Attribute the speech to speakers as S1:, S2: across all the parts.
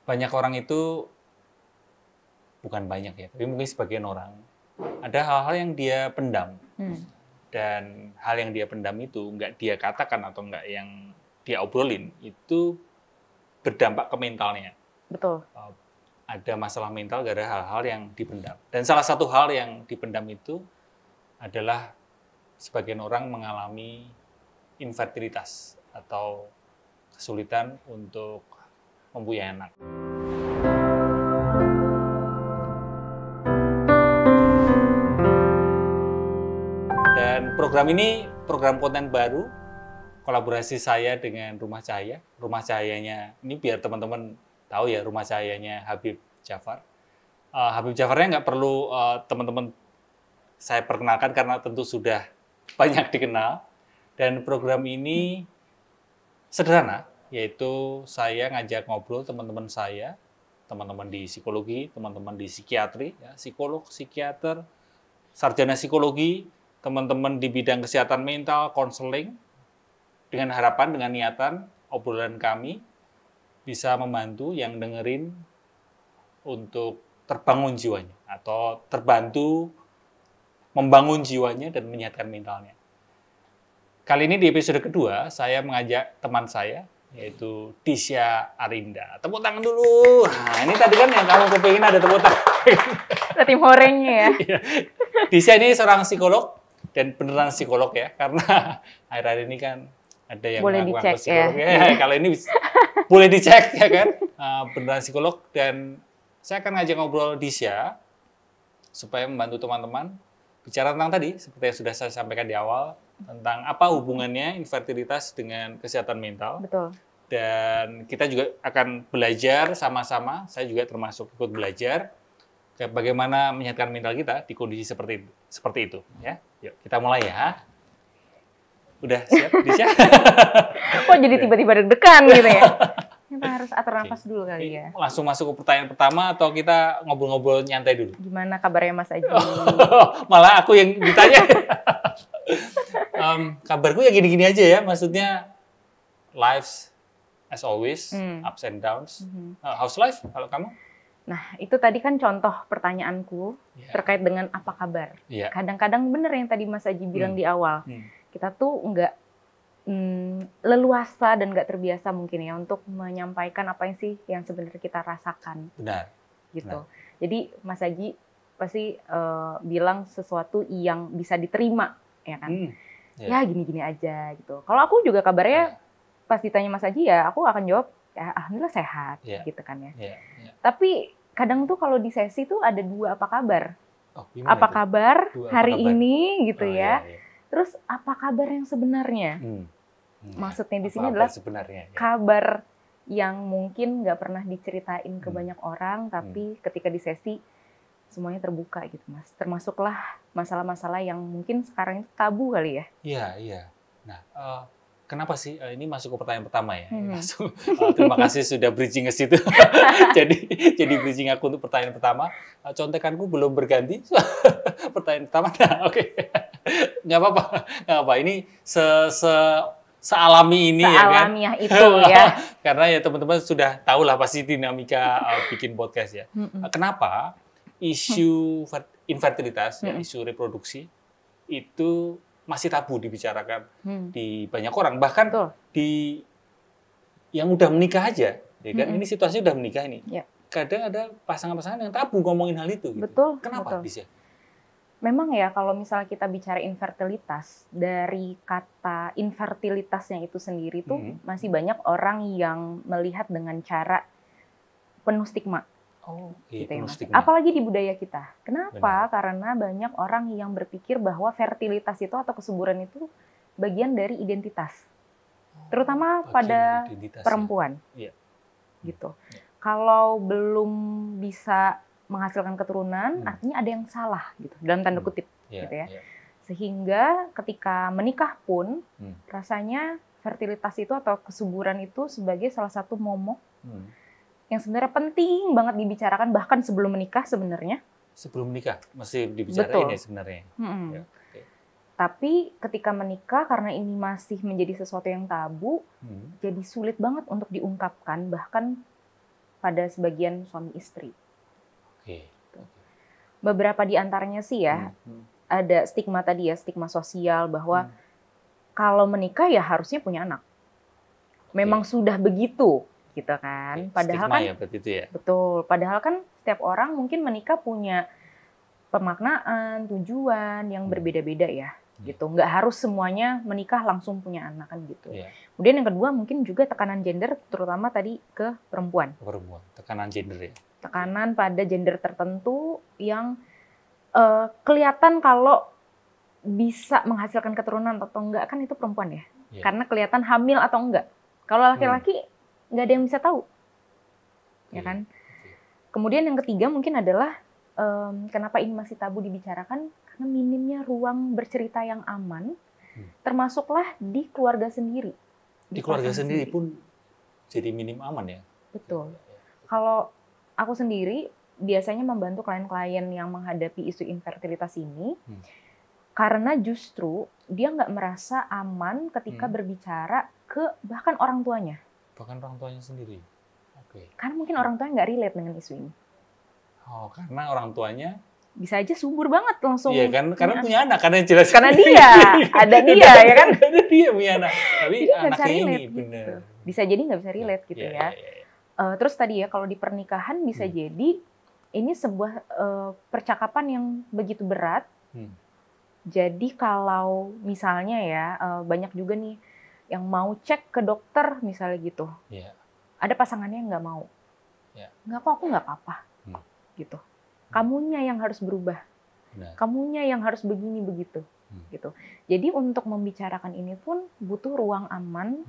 S1: banyak orang itu, bukan banyak ya, tapi mungkin sebagian orang, ada hal-hal yang dia pendam. Dan hal yang dia pendam itu nggak dia katakan atau nggak yang dia obrolin, itu berdampak ke mentalnya.
S2: Betul.
S1: Ada masalah mental gara-gara hal-hal yang dipendam. Dan salah satu hal yang dipendam itu adalah sebagian orang mengalami infertilitas atau kesulitan untuk mempunyai anak. Dan program ini program konten baru, kolaborasi saya dengan Rumah Cahaya. Rumah Cahayanya, ini biar teman-teman tahu ya, Rumah Cahayanya Habib Jafar. Habib Jafarnya nggak perlu teman-teman saya perkenalkan karena tentu sudah banyak dikenal. Dan program ini sederhana, yaitu saya ngajak ngobrol teman-teman saya, teman-teman di psikologi, teman-teman di psikiatri, ya, psikolog, psikiater, sarjana psikologi, teman-teman di bidang kesehatan mental, konseling, dengan harapan, dengan niatan, obrolan kami bisa membantu yang dengerin untuk terbangun jiwanya, atau terbantu membangun jiwanya dan menyehatkan mentalnya. Kali ini di episode kedua, saya mengajak teman saya, yaitu Disya Arinda. Tepuk tangan dulu. Nah, ini tadi kan yang kamu kepingin ada tepuk tangan.
S2: Tim horengnya ya.
S1: Disya ini seorang psikolog, dan beneran psikolog ya, karena akhir-akhir ini kan ada yang
S2: boleh
S1: ngaku
S2: dicek
S1: psikolog
S2: ya.
S1: Kalau ini boleh dicek ya kan, beneran psikolog. Dan saya akan ngajak ngobrol Disya supaya membantu teman-teman bicara tentang tadi, seperti yang sudah saya sampaikan di awal, tentang apa hubungannya infertilitas dengan kesehatan mental.
S2: Betul.
S1: Dan kita juga akan belajar sama-sama, saya juga termasuk ikut belajar, bagaimana menyehatkan mental kita di kondisi seperti itu. Ya, yuk kita mulai ya. Udah siap, Disya?
S2: Kok jadi tiba-tiba deg-degan gitu ya? Kita harus atur nafas dulu kali ya.
S1: Langsung masuk ke pertanyaan pertama atau kita ngobrol-ngobrol nyantai dulu?
S2: Gimana kabarnya Mas Aji?
S1: Malah aku yang ditanya. Kabarku ya gini-gini aja ya, maksudnya life as always, ups and downs. How's life kalau kamu?
S2: Nah, itu tadi kan contoh pertanyaanku terkait dengan apa kabar. Kadang-kadang bener yang tadi Mas Aji bilang di awal. Kita tuh nggak leluasa dan nggak terbiasa mungkin ya untuk menyampaikan apa yang sih yang sebenarnya kita rasakan.
S1: Benar.
S2: Gitu. Benar. Jadi Mas Aji pasti bilang sesuatu yang bisa diterima, ya kan? Ya gini-gini aja gitu. Kalau aku juga kabarnya pas ditanya Mas Aji ya aku akan jawab ya alhamdulillah sehat, gitu kan ya. Tapi kadang tuh kalau di sesi tuh ada dua apa kabar. Apa kabar hari ini gitu ya. Terus apa kabar yang sebenarnya? Maksudnya di sini adalah kabar yang mungkin nggak pernah diceritain ke banyak orang, tapi ketika di sesi semuanya terbuka gitu Mas. Termasuklah masalah-masalah yang mungkin sekarang itu tabu kali ya.
S1: Iya. Nah, kenapa sih ini masuk ke pertanyaan pertama ya? Langsung, terima kasih sudah bridging ke situ. jadi bridging aku untuk pertanyaan pertama. Contekanku belum berganti. Pertanyaan pertama, nah, oke. Nggak apa-apa. Ini sealami ini ya kan?
S2: Sealamiah itu ya.
S1: Karena ya teman-teman sudah tahu lah pasti dinamika bikin podcast ya. Kenapa isu infertilitas, ya, isu reproduksi itu masih tabu dibicarakan di banyak orang, bahkan di yang udah menikah aja, ya kan? Ini situasi udah menikah ini. Kadang ada pasangan-pasangan yang tabu ngomongin hal itu. Gitu.
S2: Betul.
S1: Kenapa, Disya?
S2: Memang ya kalau misalnya kita bicara infertilitas, dari kata infertilitasnya itu sendiri tuh masih banyak orang yang melihat dengan cara penuh stigma. Gitu ya, Mas. Apalagi di budaya kita. Kenapa? Benar. Karena banyak orang yang berpikir bahwa fertilitas itu atau kesuburan itu bagian dari identitas. Terutama pada perempuan. Gitu. Kalau belum bisa menghasilkan keturunan, artinya ada yang salah gitu, dalam tanda kutip gitu ya. Sehingga ketika menikah pun rasanya fertilitas itu atau kesuburan itu sebagai salah satu momok yang sebenarnya penting banget dibicarakan bahkan sebelum menikah sebenarnya.
S1: Sebelum menikah masih dibicarain ya sebenarnya.
S2: Tapi ketika menikah karena ini masih menjadi sesuatu yang tabu, jadi sulit banget untuk diungkapkan, bahkan pada sebagian suami istri.
S1: Oke.
S2: Beberapa di antaranya sih ya, ada stigma tadi ya, stigma sosial bahwa kalau menikah ya harusnya punya anak. Memang sudah begitu, gitu kan. Padahal
S1: stigma
S2: kan,
S1: ya berarti itu ya?
S2: Betul, padahal kan setiap orang mungkin menikah punya pemaknaan, tujuan yang berbeda-beda ya. Gitu, nggak harus semuanya menikah langsung punya anak kan gitu. Kemudian yang kedua mungkin juga tekanan gender, terutama tadi ke perempuan.
S1: Perempuan, tekanan gender ya.
S2: Tekanan pada gender tertentu yang kelihatan kalau bisa menghasilkan keturunan atau enggak kan itu perempuan ya. Karena kelihatan hamil atau enggak. Kalau laki-laki nggak ada yang bisa tahu, ya kan. Kemudian yang ketiga mungkin adalah kenapa ini masih tabu dibicarakan. Karena minimnya ruang bercerita yang aman, termasuklah di keluarga sendiri.
S1: Di keluarga sendiri pun jadi minim aman ya?
S2: Betul. Kalau aku sendiri biasanya membantu klien-klien yang menghadapi isu infertilitas ini, karena justru dia nggak merasa aman ketika berbicara ke bahkan orang tuanya.
S1: Bahkan orang tuanya sendiri? Oke.
S2: Karena mungkin orang tuanya nggak relate dengan isu ini.
S1: Oh, karena orang tuanya
S2: bisa aja subur banget langsung.
S1: Iya kan, karena punya anak, karena jelas.
S2: Karena dia, ada dia ya kan.
S1: Ada dia punya anak, tapi anaknya ini
S2: gitu.
S1: benar.
S2: Bisa jadi nggak bisa relate gitu ya. Terus tadi ya, kalau di pernikahan bisa jadi ini sebuah percakapan yang begitu berat. Jadi kalau misalnya ya, banyak juga nih yang mau cek ke dokter misalnya gitu. Ada pasangannya yang nggak mau. Nggak kok, aku nggak apa-apa. Gitu. Kamunya yang harus berubah, kamunya yang harus begini begitu, gitu. Jadi untuk membicarakan ini pun butuh ruang aman,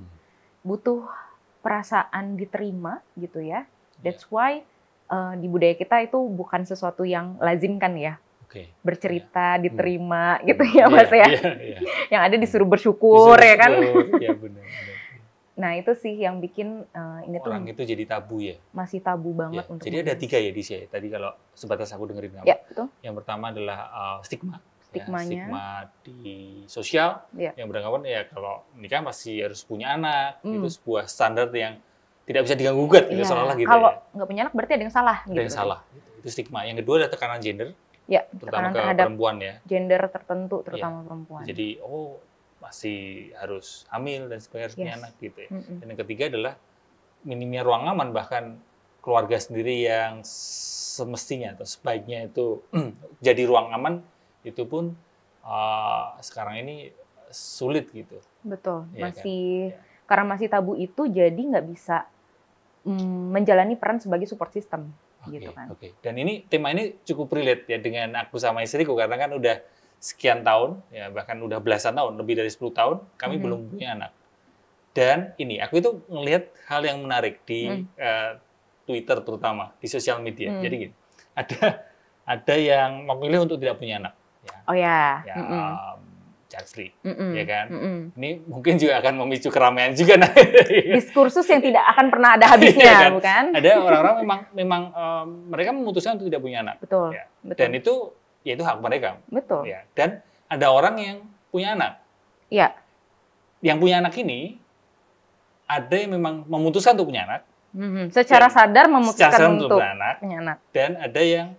S2: butuh perasaan diterima, gitu ya. That's why di budaya kita itu bukan sesuatu yang lazim kan ya, bercerita diterima, gitu ya Mas ya. Yang ada disuruh bersyukur ya kan.
S1: Iya benar.
S2: Nah itu sih yang bikin ini
S1: orang
S2: tuh
S1: itu jadi tabu ya.
S2: Masih tabu banget untuk.
S1: Jadi ada 3 ya di sini. Tadi kalau sebatas aku dengerin kamu.
S2: Betul.
S1: Yang pertama adalah stigma.
S2: Stigmanya.
S1: Stigma di sosial yang beranggapan ya kalau nikah masih harus punya anak. Itu sebuah standar yang tidak bisa diganggu gugat gitu seolah-olah gitu.
S2: Kalau nggak punya anak berarti ada yang salah.
S1: Ada yang salah. Itu stigma. Yang kedua adalah tekanan gender. Terutama ke perempuan ya.
S2: Gender tertentu terutama perempuan.
S1: Jadi masih harus hamil dan sebagainya harus punya anak gitu ya. Dan yang ketiga adalah minimnya ruang aman, bahkan keluarga sendiri yang semestinya atau sebaiknya itu jadi ruang aman itu pun sekarang ini sulit gitu.
S2: Betul,
S1: ya
S2: masih karena masih tabu itu jadi nggak bisa menjalani peran sebagai support system gitu kan.
S1: Dan ini tema ini cukup relate ya dengan aku sama istriku karena kan udah sekian tahun, ya bahkan udah belasan tahun, lebih dari 10 tahun, kami belum punya anak. Dan ini, aku itu ngelihat hal yang menarik di Twitter terutama, di sosial media. Jadi gini, ada yang memilih untuk tidak punya anak. Child free, ya kan? Ini mungkin juga akan memicu keramaian juga.
S2: Diskursus yang tidak akan pernah ada habisnya, kan? Bukan?
S1: Ada orang-orang memang mereka memutuskan untuk tidak punya anak.
S2: Betul.
S1: Ya. Dan itu hak mereka.
S2: Betul.
S1: Ya. Dan ada orang yang punya anak.
S2: Iya.
S1: Yang punya anak ini, ada yang memang memutuskan untuk punya anak.
S2: Secara sadar memutuskan untuk
S1: punya anak. Dan ada yang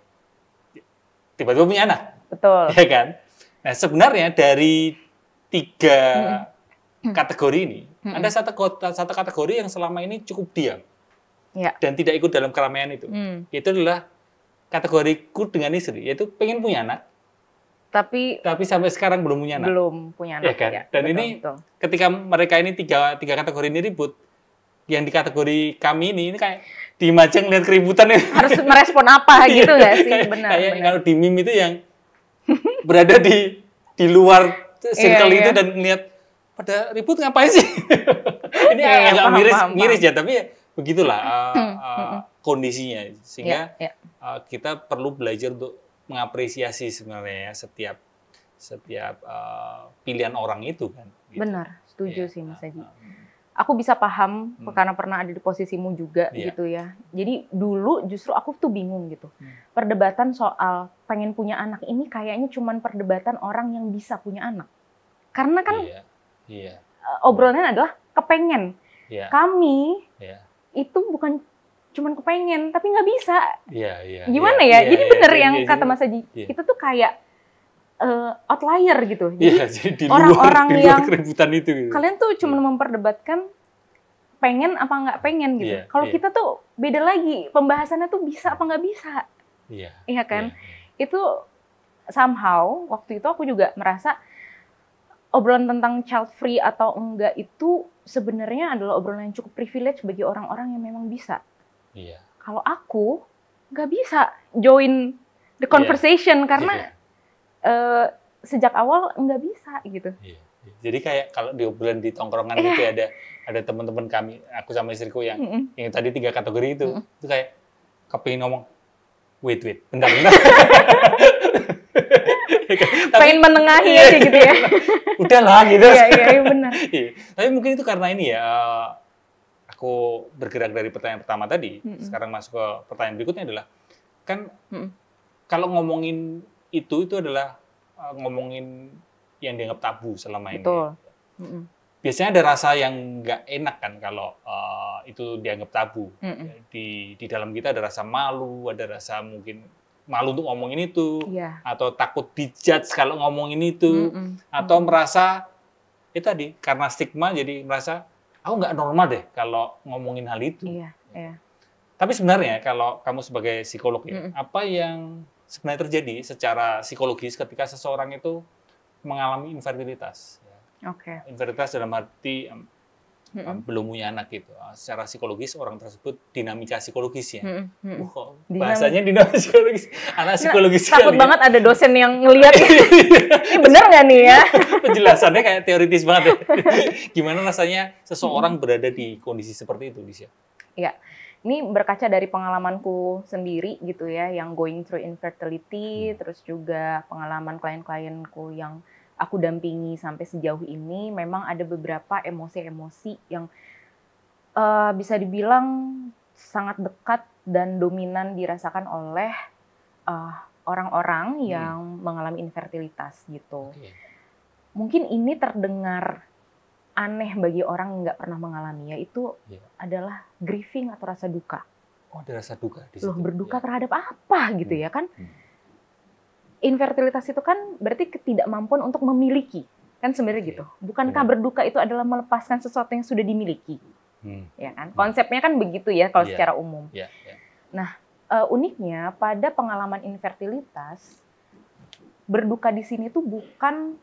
S1: tiba-tiba punya anak.
S2: Betul.
S1: Ya kan? Nah, sebenarnya dari 3 kategori ini, ada satu kategori yang selama ini cukup diam. Dan tidak ikut dalam keramaian itu. Itu adalah kategoriku dengan istri, yaitu pengen punya anak, tapi sampai sekarang belum punya anak.
S2: Belum punya anak.
S1: Ya kan? Dan ini ketika mereka ini tiga kategori ini ribut, yang di kategori kami ini kayak di Majang lihat keributan
S2: harus merespon apa gitu nggak sih? Benar.
S1: Kayak kalau di meme itu yang berada di luar circle itu dan lihat pada ribut ngapain sih? Ini agak miris ya, tapi ya begitulah kondisinya, sehingga kita perlu belajar untuk mengapresiasi sebenarnya ya setiap pilihan orang itu kan. Gitu.
S2: Benar, setuju sih Mas Haji. Aku bisa paham karena pernah ada di posisimu juga gitu ya. Jadi dulu justru aku tuh bingung gitu. Perdebatan soal pengen punya anak ini kayaknya cuman perdebatan orang yang bisa punya anak. Karena kan obrolannya adalah kepengen. Kami itu bukan cuman kepengen tapi nggak bisa. Gimana
S1: iya,
S2: ya? Jadi
S1: iya,
S2: bener
S1: iya,
S2: yang
S1: iya,
S2: kata
S1: iya.
S2: Mas Haji,
S1: Iya.
S2: kita tuh kayak outlier gitu.
S1: Iya,
S2: Jadi
S1: jadi di
S2: orang-orang
S1: luar
S2: yang
S1: keributan itu gitu.
S2: kalian tuh cuma memperdebatkan pengen apa nggak pengen gitu.
S1: Iya,
S2: Kalau
S1: iya.
S2: kita tuh beda lagi, pembahasannya tuh bisa apa nggak bisa.
S1: Iya.
S2: Iya kan?
S1: Iya.
S2: Itu somehow waktu itu aku juga merasa obrolan tentang child free atau enggak itu sebenarnya adalah obrolan yang cukup privilege bagi orang-orang yang memang bisa.
S1: Iya.
S2: Kalau aku nggak bisa join the conversation karena sejak awal nggak bisa gitu.
S1: Iya. Jadi kayak kalau diobrolin di tongkrongan itu ada teman-teman kami, aku sama istriku yang tadi 3 kategori itu kayak kepingin ngomong, wait, bentar.
S2: Pengen menengahi aja gitu ya.
S1: Udahlah gitu.
S2: Iya benar.
S1: Tapi mungkin itu karena ini ya, aku bergerak dari pertanyaan pertama tadi, sekarang masuk ke pertanyaan berikutnya adalah, kan kalau ngomongin itu adalah ngomongin yang dianggap tabu selama ini.
S2: Betul.
S1: Biasanya ada rasa yang nggak enak kan kalau itu dianggap tabu. Di dalam kita ada rasa malu, ada rasa mungkin malu untuk ngomongin itu, atau takut dijudge kalau ngomongin itu, atau merasa itu tadi karena stigma jadi merasa aku nggak normal deh kalau ngomongin hal itu.
S2: Iya.
S1: Tapi sebenarnya kalau kamu sebagai psikolog ya, apa yang sebenarnya terjadi secara psikologis ketika seseorang itu mengalami infertilitas?
S2: Oke.
S1: Infertilitas dalam arti belum punya anak gitu. Secara psikologis orang tersebut dinamika psikologisnya. Bahasanya dinamika psikologis. Anak psikologis
S2: takut
S1: sekali.
S2: Banget ada dosen yang ngelihat. Ini bener nggak nih ya?
S1: Penjelasannya kayak teoritis banget ya. Gimana rasanya seseorang berada di kondisi seperti itu, Lisya?
S2: Ya, ini berkaca dari pengalamanku sendiri gitu ya, yang going through infertility, terus juga pengalaman klien-klienku yang aku dampingi sampai sejauh ini, memang ada beberapa emosi-emosi yang bisa dibilang sangat dekat dan dominan dirasakan oleh orang-orang yang mengalami infertilitas gitu. Mungkin ini terdengar aneh bagi orang yang nggak pernah mengalaminya, itu adalah grieving atau rasa duka.
S1: Oh, ada rasa duka di situ.
S2: Loh, berduka terhadap apa gitu ya kan? Infertilitas itu kan berarti ketidakmampuan untuk memiliki, kan sebenarnya gitu. Bukankah berduka itu adalah melepaskan sesuatu yang sudah dimiliki, ya kan? Konsepnya kan begitu ya kalau secara umum. Nah, uniknya pada pengalaman infertilitas, berduka di sini tuh bukan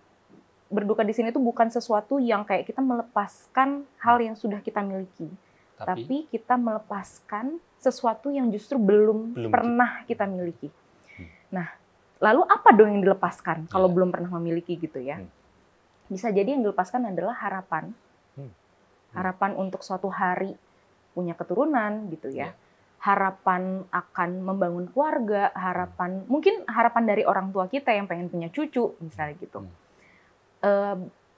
S2: sesuatu yang kayak kita melepaskan hal yang sudah kita miliki, tapi kita melepaskan sesuatu yang justru belum pernah kita miliki. Nah, lalu apa dong yang dilepaskan kalau belum pernah memiliki gitu ya? Bisa jadi yang dilepaskan adalah harapan. Harapan untuk suatu hari punya keturunan gitu ya. Harapan akan membangun keluarga, mungkin harapan dari orang tua kita yang pengen punya cucu misalnya gitu.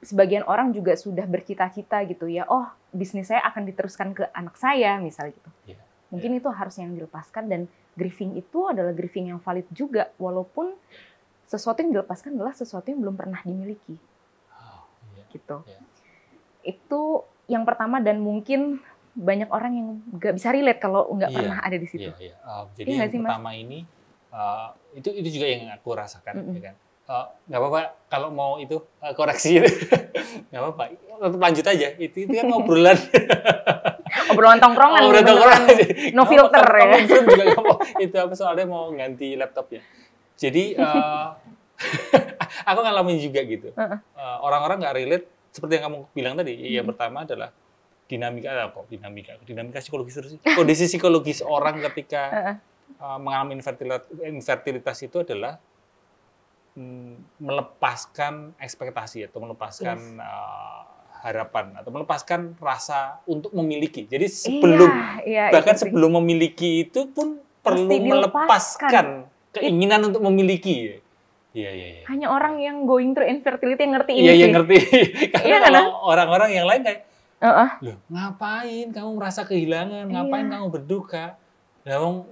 S2: Sebagian orang juga sudah bercita-cita gitu ya, oh bisnis saya akan diteruskan ke anak saya misalnya gitu. Mungkin itu harus yang dilepaskan, dan grieving itu adalah grieving yang valid juga, walaupun sesuatu yang dilepaskan adalah sesuatu yang belum pernah dimiliki. Gitu. Itu yang pertama, dan mungkin banyak orang yang nggak bisa relate kalau nggak pernah ada di situ.
S1: Jadi yang pertama ini, itu juga yang aku rasakan. Ya kan? Nggak apa-apa kalau mau itu koreksi, nggak apa-apa. Tetap lanjut aja. Itu kan ngobrolan.
S2: Obrolan tongkrongan, no filter ya.
S1: Juga itu apa soalnya mau ganti laptop ya. Jadi aku ngalamin juga gitu. Orang-orang nggak relate seperti yang kamu bilang tadi. Yang pertama adalah dinamika psikologis terus. Kondisi psikologis orang ketika mengalami infertilitas itu adalah melepaskan ekspektasi atau melepaskan harapan atau melepaskan rasa untuk memiliki. Jadi sebelum memiliki itu pun perlu melepaskan keinginan untuk memiliki. Iya.
S2: Hanya orang yang going through infertility yang ngerti ini.
S1: Iya, ngerti. Karena kalau orang-orang yang lain kayak, loh, ngapain kamu merasa kehilangan? Ngapain kamu berduka?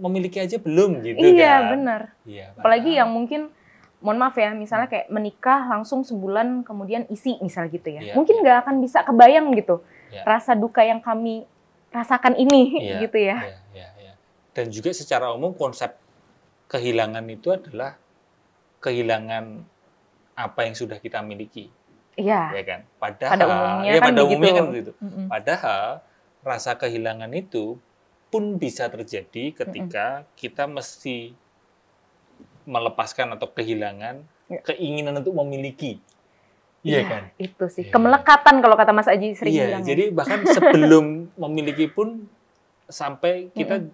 S1: Memiliki aja belum gitu kan?
S2: Iya, benar.
S1: Iya,
S2: apalagi yang mungkin, mohon maaf ya, misalnya kayak menikah langsung sebulan kemudian isi misalnya gitu ya. Mungkin nggak akan bisa kebayang gitu rasa duka yang kami rasakan ini gitu ya.
S1: Dan juga secara umum konsep kehilangan itu adalah kehilangan apa yang sudah kita miliki.
S2: Iya.
S1: Ya kan?
S2: Pada umumnya kan
S1: begitu. Padahal rasa kehilangan itu pun bisa terjadi ketika kita mesti melepaskan atau kehilangan keinginan untuk memiliki. Iya kan?
S2: Itu sih. Kemelekatan kalau kata Mas Aji sering bilang.
S1: Jadi bahkan sebelum memiliki pun sampai kita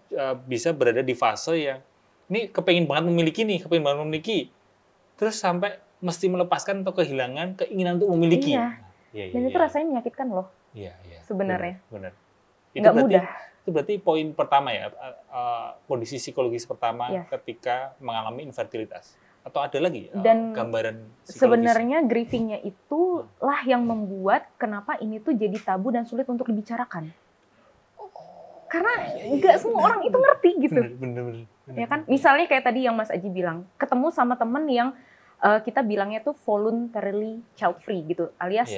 S1: bisa berada di fase yang ini kepengin banget memiliki. Terus sampai mesti melepaskan atau kehilangan keinginan untuk memiliki.
S2: Dan itu rasanya menyakitkan loh. Sebenarnya.
S1: Benar.
S2: Nggak mudah.
S1: Itu berarti poin pertama ya, kondisi psikologis pertama ketika mengalami infertilitas. Atau ada lagi gambaran psikologis?
S2: Sebenarnya grieving-nya itulah yang membuat kenapa ini tuh jadi tabu dan sulit untuk dibicarakan. Karena nggak semua orang itu ngerti gitu.
S1: Bener.
S2: Ya kan? Misalnya kayak tadi yang Mas Aji bilang, ketemu sama temen yang kita bilangnya tuh voluntarily child free gitu, alias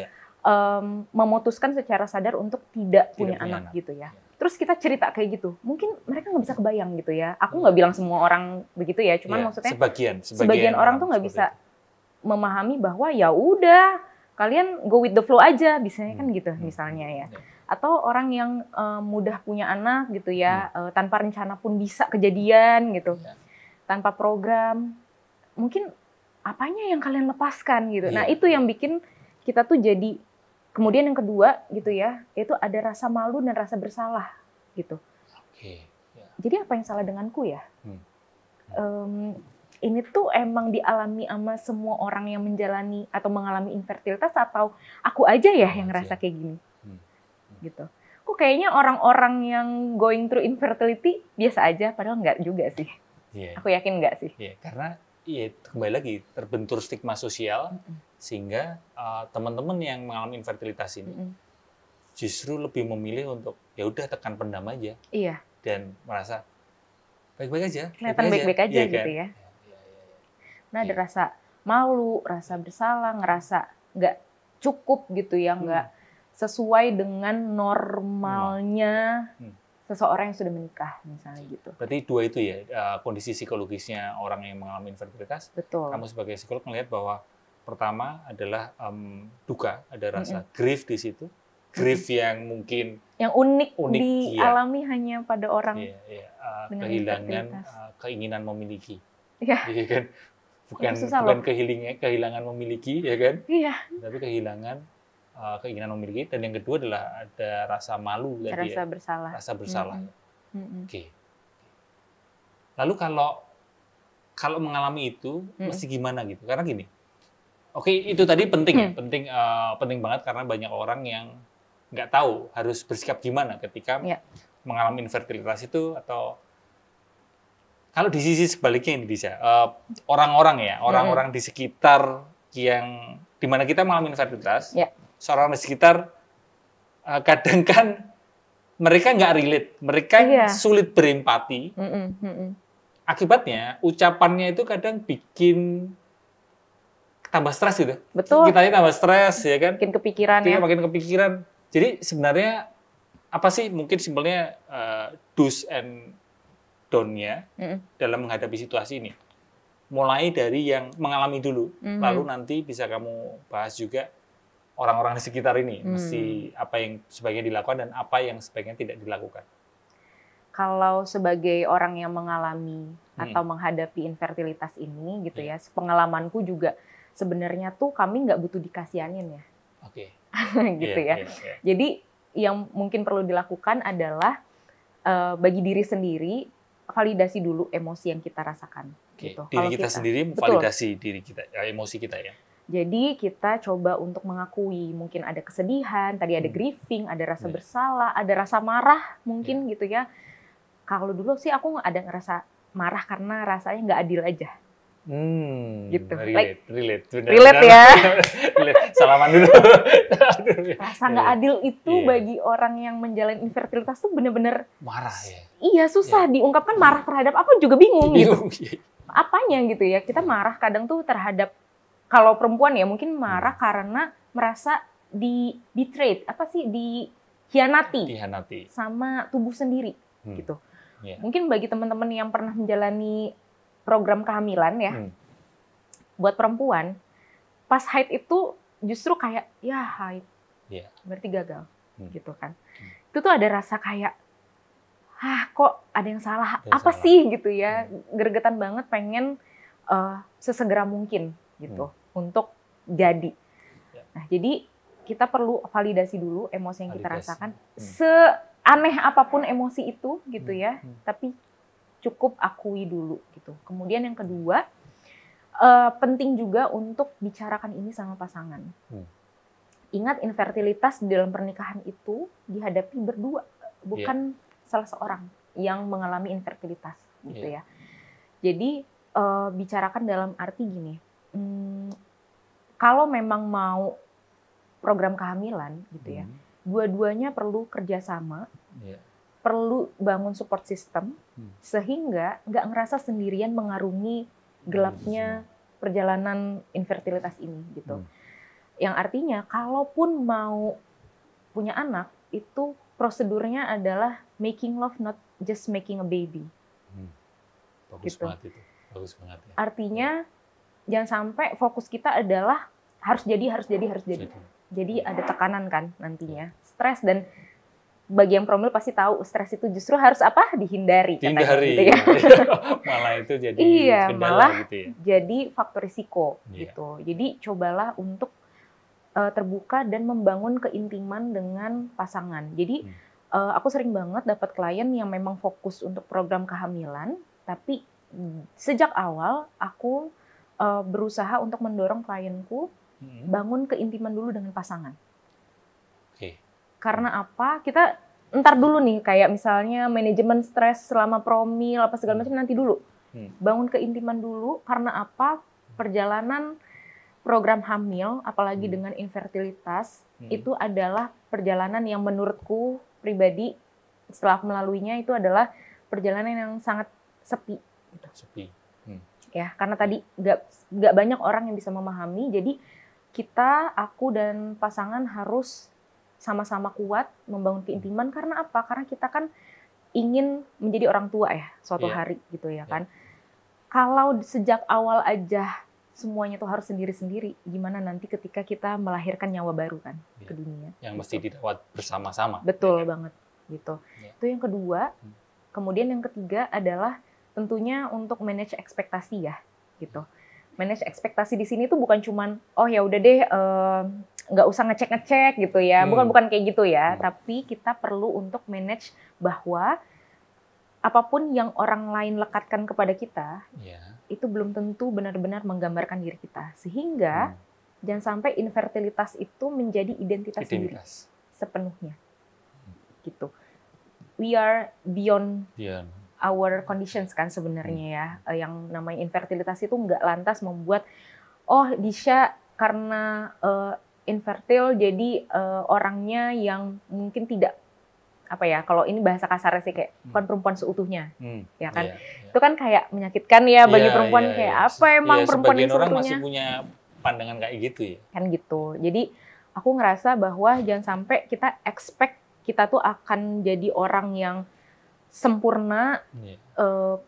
S2: memutuskan secara sadar untuk tidak punya anak gitu ya. Terus kita cerita kayak gitu, mungkin mereka nggak bisa kebayang gitu ya. Aku nggak bilang semua orang begitu ya, cuman maksudnya sebagian orang tuh nggak bisa memahami bahwa ya udah kalian go with the flow aja, biasanya kan gitu misalnya ya. Atau orang yang mudah punya anak gitu ya, tanpa rencana pun bisa kejadian gitu, tanpa program, mungkin apanya yang kalian lepaskan gitu. Nah itu yang bikin kita tuh jadi, kemudian yang kedua gitu ya, itu ada rasa malu dan rasa bersalah gitu. Jadi apa yang salah denganku ya? Ini tuh emang dialami sama semua orang yang menjalani atau mengalami infertilitas, atau aku aja ya yang ngerasa kayak gini? Gitu. Kok kayaknya orang-orang yang going through infertility biasa aja, padahal nggak juga sih. Aku yakin nggak sih.
S1: Karena kembali lagi terbentur stigma sosial sehingga teman-teman yang mengalami infertilitas ini justru lebih memilih untuk ya udah tekan pendam aja dan merasa baik-baik aja,
S2: kelihatan baik-baik aja gitu ya. Nah ada rasa malu, rasa bersalah, ngerasa nggak cukup gitu ya, nggak sesuai dengan normalnya seseorang yang sudah menikah misalnya gitu.
S1: Berarti dua itu ya kondisi psikologisnya orang yang mengalami infertilitas.
S2: Betul.
S1: Kamu sebagai psikolog melihat bahwa pertama adalah duka, ada rasa grief di situ, grief yang mungkin
S2: yang unik dialami hanya pada orang dengan
S1: kehilangan keinginan memiliki.
S2: Iya
S1: kan? Bukan kehilangan memiliki ya kan? Tapi kehilangan keinginan memiliki, dan yang kedua adalah ada rasa malu tadi, rasa bersalah. Lalu kalau mengalami itu mesti gimana gitu? Karena gini, itu tadi penting banget karena banyak orang yang nggak tahu harus bersikap gimana ketika mengalami infertilitas itu, atau kalau di sisi sebaliknya Indonesia, orang-orang di sekitar yang dimana kita mengalami infertilitas. Seorang di sekitar kadang kan mereka nggak relate, mereka sulit berempati. Akibatnya ucapannya itu kadang bikin tambah stres gitu.
S2: Betul.
S1: Kitanya tambah stres ya kan.
S2: Makin kepikiran
S1: makin kepikiran. Jadi sebenarnya apa sih mungkin simpelnya do's and don't-nya dalam menghadapi situasi ini? Mulai dari yang mengalami dulu, lalu nanti bisa kamu bahas juga orang-orang di sekitar ini, mesti apa yang sebaiknya dilakukan dan apa yang sebaiknya tidak dilakukan.
S2: Kalau sebagai orang yang mengalami atau menghadapi infertilitas ini, gitu ya, pengalamanku juga sebenarnya tuh kami nggak butuh dikasihanin ya. Gitu ya. Jadi yang mungkin perlu dilakukan adalah bagi diri sendiri, validasi dulu emosi yang kita rasakan. Gitu.
S1: Diri kita sendiri validasi diri kita, emosi kita ya.
S2: Jadi kita coba untuk mengakui, mungkin ada kesedihan, tadi ada grieving, ada rasa bersalah, ada rasa marah mungkin gitu ya. Kalau dulu sih aku ada ngerasa marah karena rasanya nggak adil aja. Gitu. Relate ya.
S1: Salaman dulu.
S2: Rasa nggak adil itu bagi orang yang menjalani infertilitas tuh bener-bener
S1: marah ya.
S2: Iya susah diungkapkan, marah terhadap apa juga bingung gitu. Apanya gitu ya, kita marah kadang tuh terhadap, kalau perempuan ya mungkin marah karena merasa dikhianati sama tubuh sendiri gitu.
S1: Yeah.
S2: Mungkin bagi teman-teman yang pernah menjalani program kehamilan ya, buat perempuan, pas haid itu justru kayak, ya haid, berarti gagal, gitu kan. Itu tuh ada rasa kayak, kok ada yang salah, apa sih gitu ya, gregetan banget pengen sesegera mungkin gitu untuk jadi. Nah, jadi kita perlu validasi dulu emosi yang kita rasakan, seaneh apapun emosi itu gitu ya, tapi cukup akui dulu gitu. Kemudian yang kedua, penting juga untuk bicarakan ini sama pasangan. Ingat, infertilitas di dalam pernikahan itu dihadapi berdua, bukan salah seorang yang mengalami infertilitas gitu ya. Jadi bicarakan dalam arti gini, kalau memang mau program kehamilan gitu ya, dua-duanya perlu kerjasama, perlu bangun support system, sehingga nggak ngerasa sendirian mengarungi gelapnya perjalanan infertilitas ini gitu. Yang artinya, kalaupun mau punya anak, itu prosedurnya adalah making love, not just making a baby.
S1: Bagus
S2: gitu.
S1: banget itu. Bagus banget ya.
S2: Artinya, jangan sampai fokus kita adalah harus jadi. Jadi ada tekanan kan nantinya. Stres, dan bagi yang promil pasti tahu stres itu justru harus apa? Dihindari.
S1: Dihindari.
S2: Gitu ya.
S1: Malah itu jadi
S2: malah
S1: gitu ya.
S2: Jadi faktor risiko gitu. Jadi cobalah untuk terbuka dan membangun keintiman dengan pasangan. Jadi aku sering banget dapat klien yang memang fokus untuk program kehamilan, tapi sejak awal aku berusaha untuk mendorong klienku bangun keintiman dulu dengan pasangan. Karena apa? Kita entar dulu nih, kayak misalnya manajemen stres selama promil apa segala macam nanti dulu. Bangun keintiman dulu. Karena apa? Perjalanan program hamil, apalagi dengan infertilitas, itu adalah perjalanan yang menurutku pribadi setelah melaluinya itu adalah perjalanan yang sangat sepi. Gitu.
S1: Sepi.
S2: Ya, karena tadi nggak banyak orang yang bisa memahami. Jadi aku dan pasangan harus sama-sama kuat membangun keintiman. Karena apa? Karena kita kan ingin menjadi orang tua ya suatu hari gitu ya kan. Kalau sejak awal aja semuanya tuh harus sendiri-sendiri, gimana nanti ketika kita melahirkan nyawa baru kan ke dunia.
S1: Yang mesti dirawat bersama-sama.
S2: Betul banget gitu. Itu yang kedua. Kemudian yang ketiga adalah tentunya untuk manage ekspektasi ya gitu. Manage ekspektasi di sini tuh bukan cuman ya udah deh nggak usah ngecek gitu ya. Bukan kayak gitu ya, tapi kita perlu untuk manage bahwa apapun yang orang lain lekatkan kepada kita, itu belum tentu benar-benar menggambarkan diri kita. Sehingga jangan sampai infertilitas itu menjadi identitas sendiri sepenuhnya. Gitu. We are beyond our conditions kan sebenarnya ya. Yang namanya infertilitas itu nggak lantas membuat, Disha karena infertil jadi orangnya yang mungkin tidak, kalau ini bahasa kasarnya sih kayak bukan perempuan seutuhnya, ya kan? Itu kan kayak menyakitkan ya bagi perempuan, kayak apa emang perempuan yang
S1: seutuhnya? Sebagian orang masih punya pandangan kayak gitu ya. Kan
S2: gitu. Jadi aku ngerasa bahwa jangan sampai kita expect kita tuh akan jadi orang yang sempurna,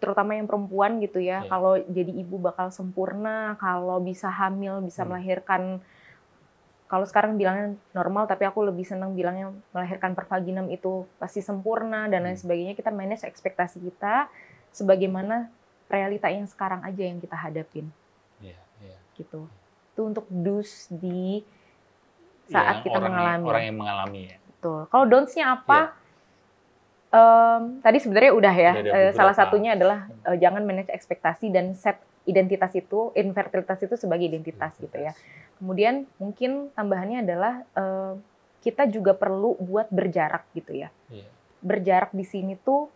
S2: terutama yang perempuan gitu ya. Kalau jadi ibu bakal sempurna, kalau bisa hamil, bisa melahirkan. Kalau sekarang bilangnya normal, tapi aku lebih senang bilangnya melahirkan per vaginam itu pasti sempurna dan lain sebagainya. Kita manage ekspektasi kita sebagaimana realita yang sekarang aja yang kita hadapin. Gitu. Itu untuk do's di saat kita mengalami.
S1: Orang yang mengalami ya.
S2: Betul. Kalau don'ts-nya apa? Tadi sebenarnya udah ya. Salah satunya adalah jangan manage ekspektasi dan set identitas itu, infertilitas itu sebagai identitas gitu ya. Kemudian mungkin tambahannya adalah kita juga perlu buat berjarak gitu ya. Berjarak di sini tuh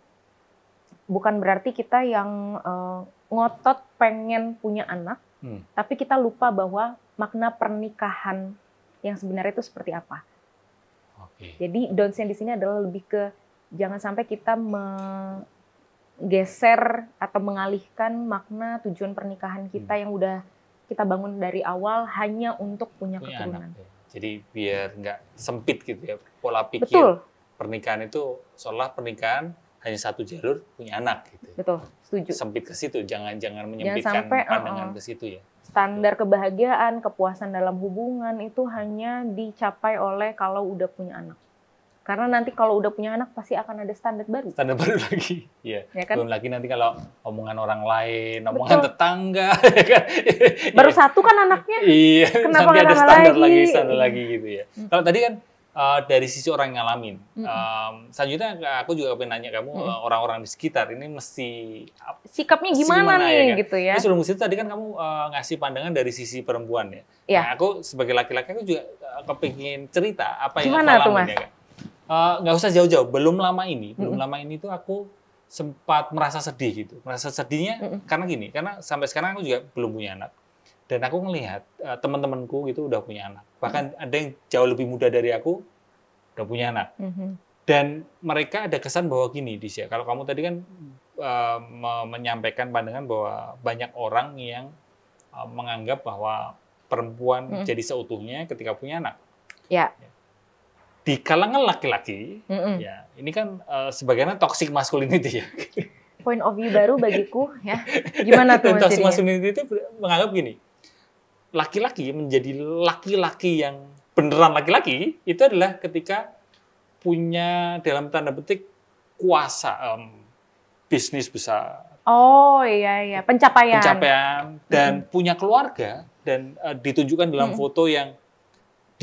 S2: bukan berarti kita yang ngotot pengen punya anak, tapi kita lupa bahwa makna pernikahan yang sebenarnya itu seperti apa. Jadi don'ts-nya di sini adalah lebih ke jangan sampai kita menggeser atau mengalihkan makna tujuan pernikahan kita yang udah kita bangun dari awal hanya untuk punya keturunan.
S1: Anak, ya. Jadi biar nggak sempit gitu ya pola pikir.
S2: Betul.
S1: Pernikahan itu seolah pernikahan hanya satu jalur punya anak gitu.
S2: Betul, setuju.
S1: Sempit ke situ, jangan menyempitkan
S2: sampai,
S1: pandangan ke situ ya.
S2: Standar kebahagiaan, kepuasan dalam hubungan itu hanya dicapai oleh kalau udah punya anak. Karena nanti kalau udah punya anak pasti akan ada standar baru.
S1: Standar baru lagi, ya.
S2: Kan?
S1: Belum lagi nanti kalau omongan orang lain, omongan tetangga, ya kan?
S2: Baru satu kan anaknya.
S1: Iya,
S2: kenapa
S1: nanti ada standar
S2: lagi
S1: lagi gitu ya. Kalau tadi kan dari sisi orang yang ngalamin, selanjutnya aku juga pengen nanya kamu, orang-orang di sekitar ini mesti
S2: sikapnya gimana nih
S1: ya kan?
S2: gitu ya.
S1: Tapi sebelum itu tadi kan kamu ngasih pandangan dari sisi perempuan ya.
S2: Iya.
S1: Nah, aku sebagai laki-laki aku juga kepingin cerita apa yang
S2: gimana
S1: aku
S2: tuh,
S1: alamin
S2: Mas?
S1: ya kan. Nggak usah jauh-jauh, belum lama ini tuh aku sempat merasa sedih gitu. Merasa sedihnya karena gini, karena sampai sekarang aku juga belum punya anak. Dan aku ngelihat teman-temanku gitu udah punya anak. Bahkan ada yang jauh lebih muda dari aku udah punya anak. Dan mereka ada kesan bahwa gini, Disya, kalau kamu tadi kan menyampaikan pandangan bahwa banyak orang yang menganggap bahwa perempuan jadi seutuhnya ketika punya anak.
S2: Ya.
S1: Di kalangan laki-laki, ya ini kan sebagiannya toxic masculinity ya.
S2: Point of view baru bagiku ya. Gimana tuh Mas?
S1: Toxic masculinity itu menganggap gini, laki-laki menjadi laki-laki yang beneran laki-laki itu adalah ketika punya dalam tanda petik kuasa, bisnis besar.
S2: Oh iya, pencapaian
S1: dan punya keluarga dan ditunjukkan dalam foto yang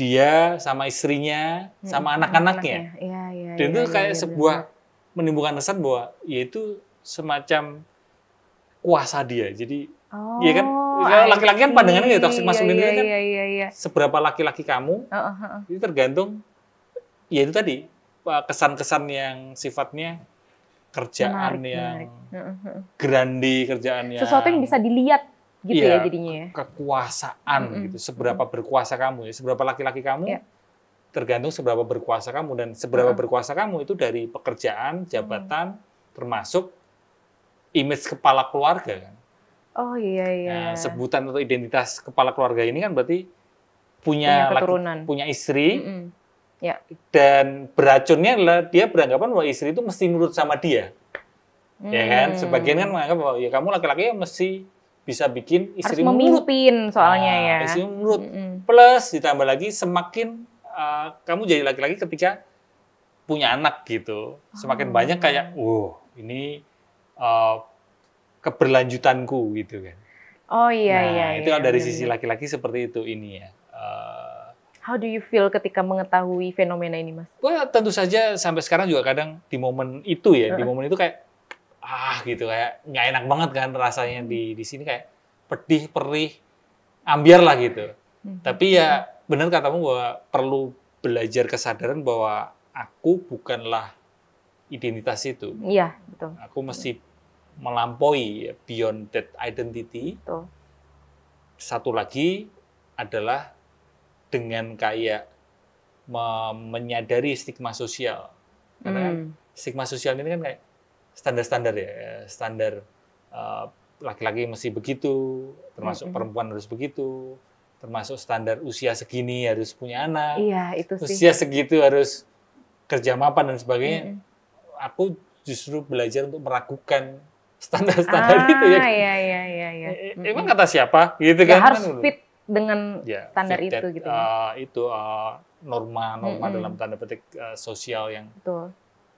S1: dia sama istrinya, sama anak-anaknya. Dan itu kayak sebuah menimbulkan kesan bahwa yaitu semacam kuasa dia. Jadi, ya kan, laki-laki kan pandangannya gitu, toxic masculinity kan. Seberapa laki-laki kamu, itu tergantung, ya itu tadi, kesan-kesan yang sifatnya kerjaan yang grandi, kerjaan yang
S2: sesuatu yang bisa dilihat. Gitu ya jadinya ya.
S1: Kekuasaan gitu. Seberapa berkuasa kamu ya, seberapa laki-laki kamu tergantung seberapa berkuasa kamu, dan seberapa berkuasa kamu itu dari pekerjaan, jabatan, termasuk image kepala keluarga kan.
S2: Oh iya.
S1: Nah, sebutan atau identitas kepala keluarga ini kan berarti punya
S2: keturunan,
S1: punya istri. Dan beracunnya adalah dia beranggapan bahwa istri itu mesti nurut sama dia. Ya kan? Sebagian kan menganggap bahwa ya kamu laki-laki ya mesti bisa bikin istri
S2: harus memimpin soalnya ya.
S1: Istri menurut. Plus ditambah lagi semakin kamu jadi laki-laki ketika punya anak gitu. Semakin banyak kayak, ini keberlanjutanku gitu kan.
S2: Oh iya.
S1: Itu dari sisi laki-laki seperti itu ini ya.
S2: How do you feel ketika mengetahui fenomena ini, Mas?
S1: Wah, tentu saja sampai sekarang juga kadang di momen itu ya, di momen itu kayak gitu, kayak nggak enak banget kan rasanya di sini, kayak pedih, perih, ambiar lah gitu. Tapi ya benar katamu bahwa perlu belajar kesadaran bahwa aku bukanlah identitas itu.
S2: Iya, betul.
S1: Aku mesti melampaui beyond that identity.
S2: Betul.
S1: Satu lagi adalah dengan kayak menyadari stigma sosial. Karena kan stigma sosial ini kan kayak standar-standar ya, standar laki-laki mesti begitu, termasuk perempuan harus begitu, termasuk standar usia segini harus punya anak,
S2: itu sih.
S1: usia segitu harus kerja mapan dan sebagainya. Aku justru belajar untuk meragukan standar-standar itu ya.
S2: Iya.
S1: Emang kata siapa? Gitu
S2: ya,
S1: kan?
S2: Harus fit dengan standar itu gitu.
S1: Itu norma-norma dalam tanda petik sosial yang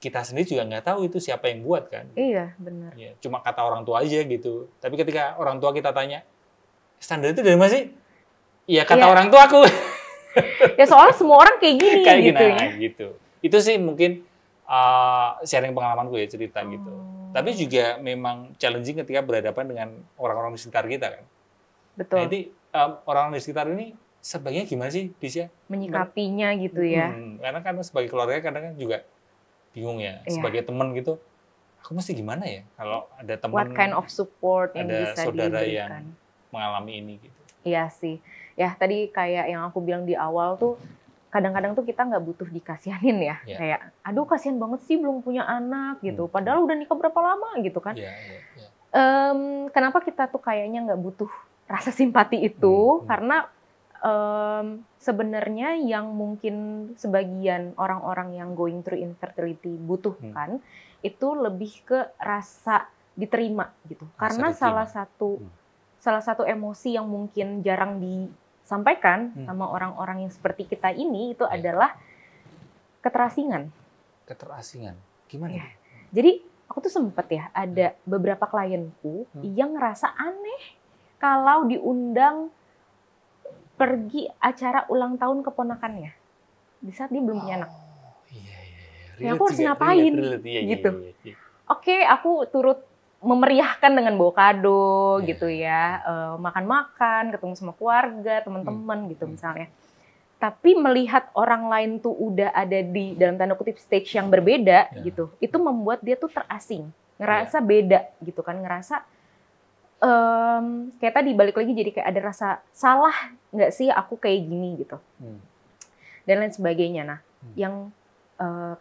S1: kita sendiri juga nggak tahu itu siapa yang buat kan.
S2: Iya, benar.
S1: Ya, cuma kata orang tua aja gitu. Tapi ketika orang tua kita tanya, standar itu dari mana sih? Ya kata orang tua aku.
S2: Ya soalnya semua orang kayak gini gitu ya.
S1: Gitu. Itu sih mungkin sharing pengalamanku ya, cerita gitu. Tapi juga memang challenging ketika berhadapan dengan orang-orang di sekitar kita kan.
S2: Betul.
S1: Nah, jadi orang-orang di sekitar ini sebaiknya gimana sih bisa
S2: menyikapinya gitu ya.
S1: Karena kan sebagai keluarga kadang kan juga bingung ya. Sebagai teman gitu, aku mesti gimana ya kalau ada teman,
S2: what kind of support yang
S1: ada
S2: bisa
S1: saudara
S2: diberikan,
S1: yang mengalami ini gitu.
S2: Iya sih. Ya tadi kayak yang aku bilang di awal tuh, kadang-kadang tuh kita nggak butuh dikasihanin ya. Kayak, aduh kasihan banget sih belum punya anak gitu. Padahal udah nikah berapa lama gitu kan. Kenapa kita tuh kayaknya nggak butuh rasa simpati itu? Karena sebenarnya yang mungkin sebagian orang-orang yang going through infertility butuhkan, itu lebih ke rasa diterima gitu. Karena
S1: diterima.
S2: salah satu emosi yang mungkin jarang disampaikan sama orang-orang yang seperti kita ini itu adalah keterasingan.
S1: Keterasingan. Gimana?
S2: Ya. Jadi aku tuh sempet ya ada beberapa klienku yang ngerasa aneh kalau diundang pergi acara ulang tahun keponakannya di saat dia belum punya anak. Ya aku harus ngapain gitu. Oke, aku turut memeriahkan dengan bawa kado gitu ya, makan-makan, ketemu sama keluarga, teman-teman gitu misalnya. Tapi melihat orang lain tuh udah ada di dalam tanda kutip stage yang berbeda gitu, itu membuat dia tuh terasing, ngerasa beda gitu kan, ngerasa kayak tadi balik lagi jadi kayak ada rasa salah nggak sih aku kayak gini gitu, dan lain sebagainya. Nah, yang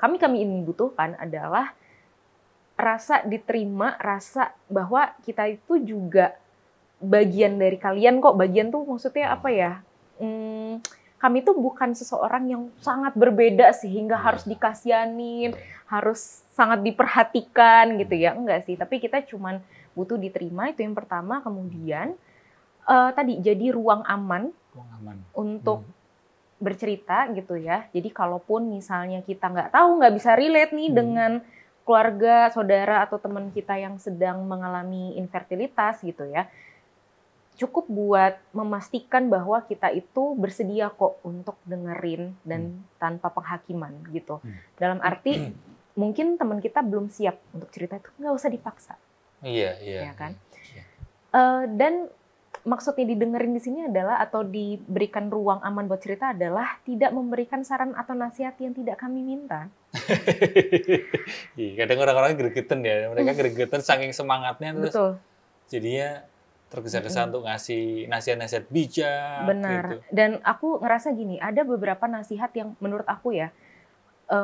S2: kami ini butuhkan adalah rasa diterima, rasa bahwa kita itu juga bagian dari kalian kok. Bagian tuh maksudnya apa ya? Kami tuh bukan seseorang yang sangat berbeda sehingga harus dikasihanin, harus sangat diperhatikan gitu ya. Enggak sih, tapi kita cuman butuh diterima, itu yang pertama. Kemudian tadi jadi ruang aman untuk bercerita gitu ya. Jadi kalaupun misalnya kita nggak bisa relate nih dengan keluarga, saudara, atau teman kita yang sedang mengalami infertilitas gitu ya, cukup buat memastikan bahwa kita itu bersedia kok untuk dengerin dan tanpa penghakiman gitu. Dalam arti mungkin teman kita belum siap untuk cerita, itu nggak usah dipaksa.
S1: Iya.
S2: Ya kan? Dan maksudnya didengerin di sini adalah, atau diberikan ruang aman buat cerita adalah tidak memberikan saran atau nasihat yang tidak kami minta.
S1: Kadang orang-orang gregetan ya, mereka gregetan saking semangatnya terus.
S2: Betul.
S1: Jadinya tergesa-gesa untuk ngasih nasihat-nasihat bijak.
S2: Benar.
S1: Gitu.
S2: Dan aku ngerasa gini, ada beberapa nasihat yang menurut aku ya,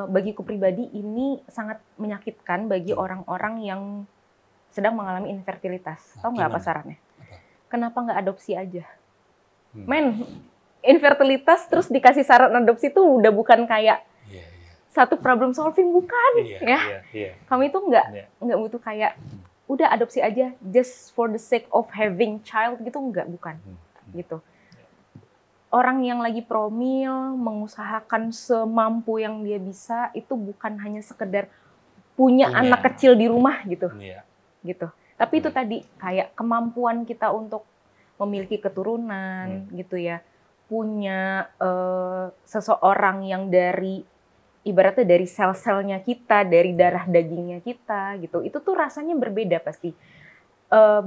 S2: bagiku pribadi ini sangat menyakitkan bagi orang-orang yang sedang mengalami infertilitas. Tahu nggak apa sarannya? Kenapa nggak adopsi aja? Men, infertilitas terus dikasih saran adopsi tuh udah bukan kayak satu problem solving, bukan ya? Kami itu nggak butuh kayak udah adopsi aja just for the sake of having child gitu, bukan gitu. Orang yang lagi promil mengusahakan semampu yang dia bisa itu bukan hanya sekedar punya anak kecil di rumah gitu. Gitu. Tapi itu tadi kayak kemampuan kita untuk memiliki keturunan gitu ya, punya seseorang yang dari ibaratnya dari sel-selnya kita, dari darah dagingnya kita gitu, itu tuh rasanya berbeda pasti.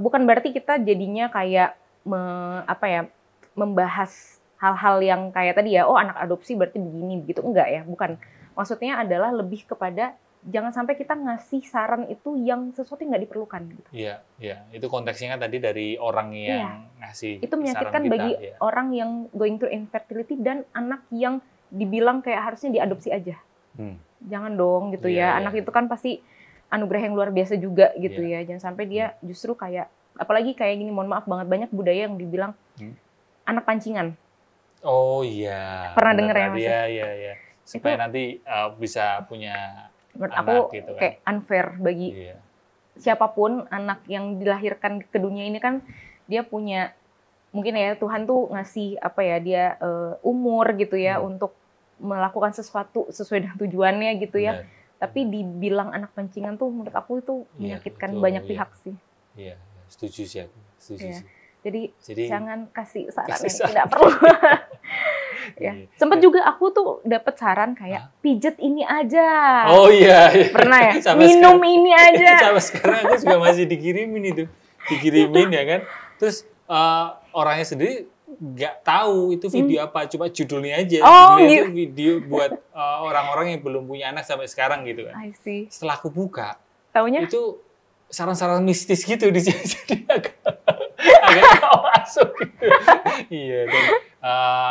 S2: Bukan berarti kita jadinya kayak membahas hal-hal yang kayak tadi ya, oh anak adopsi berarti begini begitu, enggak ya, bukan. Maksudnya adalah lebih kepada jangan sampai kita ngasih saran itu yang sesuatu yang nggak diperlukan. Gitu.
S1: Iya. Itu konteksnya kan tadi dari orang yang ngasih.
S2: Itu menyakitkan bagi orang yang going through infertility dan anak yang dibilang kayak harusnya diadopsi aja. Jangan dong gitu ya. Anak itu kan pasti anugerah yang luar biasa juga gitu ya. Jangan sampai dia justru kayak, apalagi kayak gini, mohon maaf banget, banyak budaya yang dibilang anak pancingan.
S1: Oh iya.
S2: Pernah dengar ya Mas?
S1: Iya. Supaya itu, nanti bisa punya
S2: menurut aku gitu kan. Kayak unfair bagi siapapun anak yang dilahirkan ke dunia ini kan, dia punya mungkin ya Tuhan tuh ngasih dia umur gitu ya untuk melakukan sesuatu sesuai dengan tujuannya gitu ya. Tapi dibilang anak pancingan tuh menurut aku itu menyakitkan banyak pihak sih.
S1: Iya, setuju sih aku.
S2: Jadi jangan kasih saran yang tidak perlu. Sempet juga aku tuh dapat saran kayak pijet ini aja.
S1: Oh iya.
S2: Pernah ya? Minum sekarang, ini aja.
S1: Sampai sekarang aku juga masih dikirimin ya kan. Terus orangnya sendiri nggak tahu itu video apa, cuma judulnya aja. Itu video buat orang-orang yang belum punya anak sampai sekarang gitu kan.
S2: I see.
S1: Setelah aku buka,
S2: taunya
S1: itu saran-saran mistis gitu di sini, jadi agak masuk gitu. Iya, dan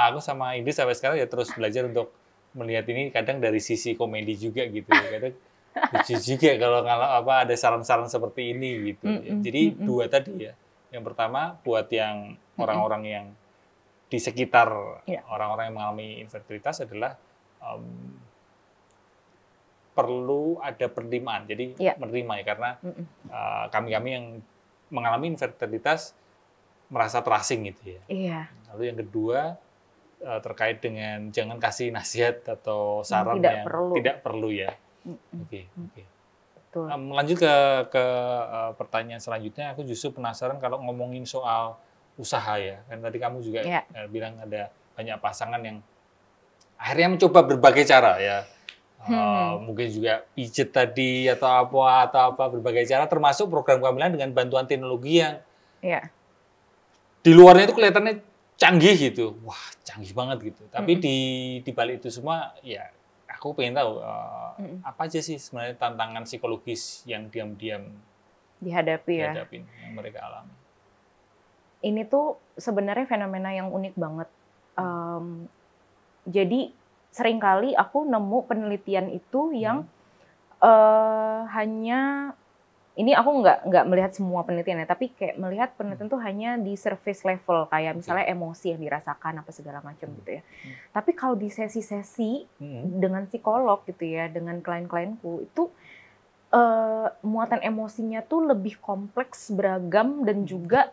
S1: aku sama Indri sampai sekarang ya terus belajar untuk melihat ini kadang dari sisi komedi juga gitu. Kadang lucu juga kalau ada saran-saran seperti ini gitu. Jadi dua tadi ya. Yang pertama buat yang orang-orang yang di sekitar orang-orang yang mengalami infertilitas adalah perlu ada penerimaan. Jadi menerima ya, karena kami-kami yang mengalami infertilitas merasa terasing gitu ya.
S2: Iya.
S1: Lalu yang kedua terkait dengan jangan kasih nasihat atau saran yang tidak perlu ya. Oke.
S2: Betul.
S1: Melanjut ke pertanyaan selanjutnya, aku justru penasaran kalau ngomongin soal usaha ya. Kan tadi kamu juga bilang ada banyak pasangan yang akhirnya mencoba berbagai cara ya. Mungkin juga pijet tadi atau apa berbagai cara, termasuk program kehamilan dengan bantuan teknologi yang di luarnya itu kelihatannya canggih gitu. Wah, canggih banget gitu. Tapi di balik itu semua ya aku pengen tahu apa aja sih sebenarnya tantangan psikologis yang diam-diam dihadapin yang mereka alami.
S2: Ini tuh sebenarnya fenomena yang unik banget. Jadi seringkali aku nemu penelitian itu yang hanya, ini aku nggak melihat semua penelitiannya, tapi kayak melihat penelitian tuh hanya di surface level, kayak misalnya emosi yang dirasakan apa segala macam gitu ya. Tapi kalau di sesi-sesi dengan psikolog gitu ya, dengan klien-klienku itu muatan emosinya tuh lebih kompleks, beragam, dan juga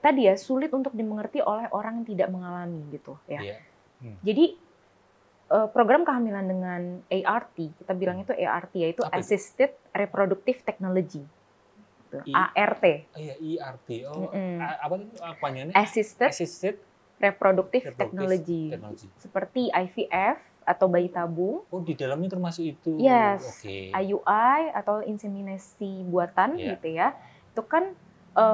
S2: tadi ya sulit untuk dimengerti oleh orang yang tidak mengalami gitu ya. Jadi program kehamilan dengan ART, kita bilang itu ART, yaitu Assisted Reproductive Technology, ART.
S1: Iya, IRT. Apa itu panjangnya?
S2: Assisted Reproductive Technology. Seperti IVF atau bayi tabung.
S1: Oh, di dalamnya termasuk itu.
S2: Yes. IUI atau inseminasi buatan gitu ya. Itu kan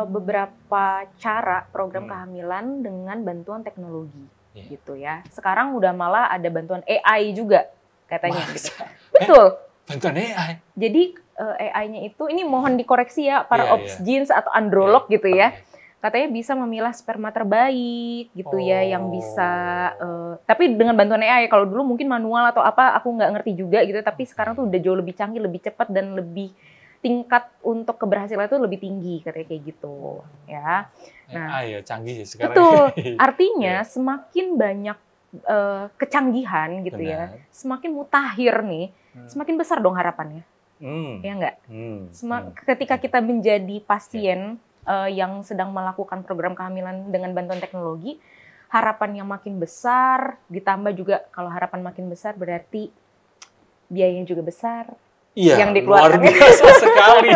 S2: beberapa cara program kehamilan dengan bantuan teknologi. Gitu ya. Sekarang udah malah ada bantuan AI juga katanya gitu. Betul.
S1: Bantuan AI.
S2: Jadi AI-nya itu, ini mohon dikoreksi ya para obs-gyns atau androlog gitu ya. Katanya bisa memilah sperma terbaik gitu ya, yang bisa tapi dengan bantuan AI. Kalau dulu mungkin manual atau apa aku nggak ngerti juga gitu, tapi sekarang tuh udah jauh lebih canggih, lebih cepat, dan lebih tingkat untuk keberhasilan itu lebih tinggi katanya kayak gitu ya. Nah,
S1: canggih sekarang.
S2: Betul. Artinya semakin banyak kecanggihan gitu ya, semakin mutakhir nih, semakin besar dong harapannya. Ya enggak? Ketika kita menjadi pasien yang sedang melakukan program kehamilan dengan bantuan teknologi, harapan yang makin besar, ditambah juga kalau harapan makin besar berarti biayanya juga besar.
S1: Iya,
S2: yang dikeluarkan.
S1: Luar biasa sekali.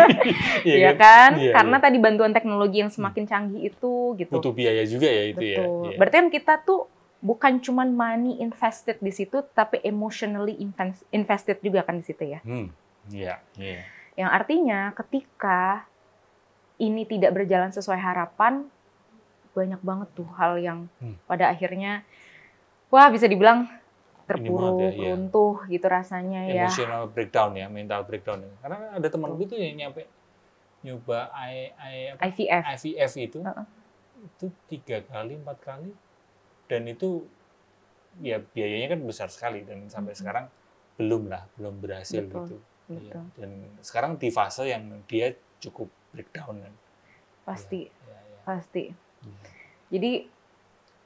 S2: Iya kan? Karena tadi bantuan teknologi yang semakin canggih itu gitu.
S1: Butuh biaya juga ya itu.
S2: Betul. Berarti kan kita tuh bukan cuma money invested di situ, tapi emotionally invested juga kan di situ ya.
S1: Iya.
S2: Yang artinya ketika ini tidak berjalan sesuai harapan, banyak banget tuh hal yang pada akhirnya, wah bisa dibilang terpuruk, runtuh gitu rasanya ya.
S1: Emotional breakdown ya, mental breakdown. Karena ada teman gue tuh yang nyampe nyoba IVF itu 3 kali, 4 kali, dan itu ya biayanya kan besar sekali, dan sampai sekarang belum berhasil. Betul. Ya, dan sekarang di fase yang dia cukup breakdown kan.
S2: Pasti. Jadi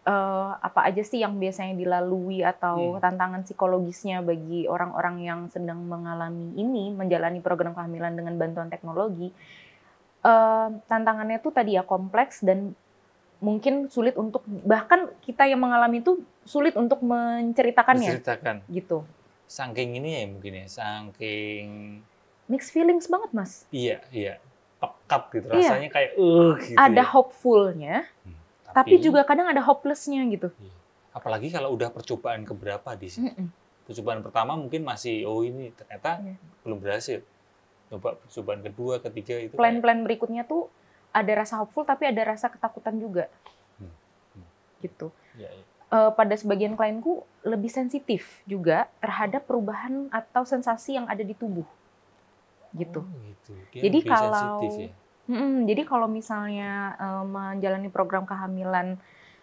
S2: apa aja sih yang biasanya dilalui atau tantangan psikologisnya bagi orang-orang yang sedang mengalami ini, menjalani program kehamilan dengan bantuan teknologi? Tantangannya tuh tadi ya kompleks dan mungkin sulit untuk, bahkan kita yang mengalami itu sulit untuk menceritakannya. Gitu.
S1: Saking ini ya mungkin ya, saking
S2: mixed feelings banget, Mas.
S1: Iya. Pekat gitu rasanya, kayak gitu.
S2: Ada hopeful-nya. Tapi juga kadang ada hopeless-nya gitu.
S1: Apalagi kalau udah percobaan keberapa di sini. Percobaan pertama mungkin masih, ini ternyata belum berhasil. Coba percobaan kedua, ketiga itu.
S2: Plan-plan berikutnya tuh ada rasa hopeful tapi ada rasa ketakutan juga. Gitu. Pada sebagian klienku lebih sensitif juga terhadap perubahan atau sensasi yang ada di tubuh. Gitu. Jadi kalau jadi kalau misalnya menjalani program kehamilan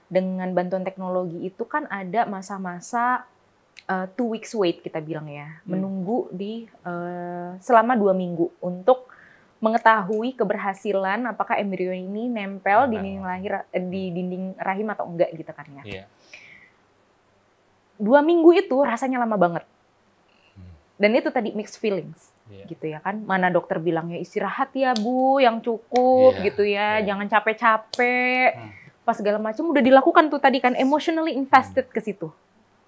S2: dengan bantuan teknologi itu kan ada masa-masa 2 weeks wait kita bilang ya, menunggu di selama 2 minggu untuk mengetahui keberhasilan apakah embrio ini nempel di dinding rahim atau enggak gitu kan ya. 2 minggu itu rasanya lama banget. Dan itu tadi mixed feelings, gitu ya kan. Mana dokter bilangnya istirahat ya Bu, yang cukup, gitu ya, jangan capek-capek. Pas segala macam udah dilakukan tuh tadi kan, emotionally invested ke situ.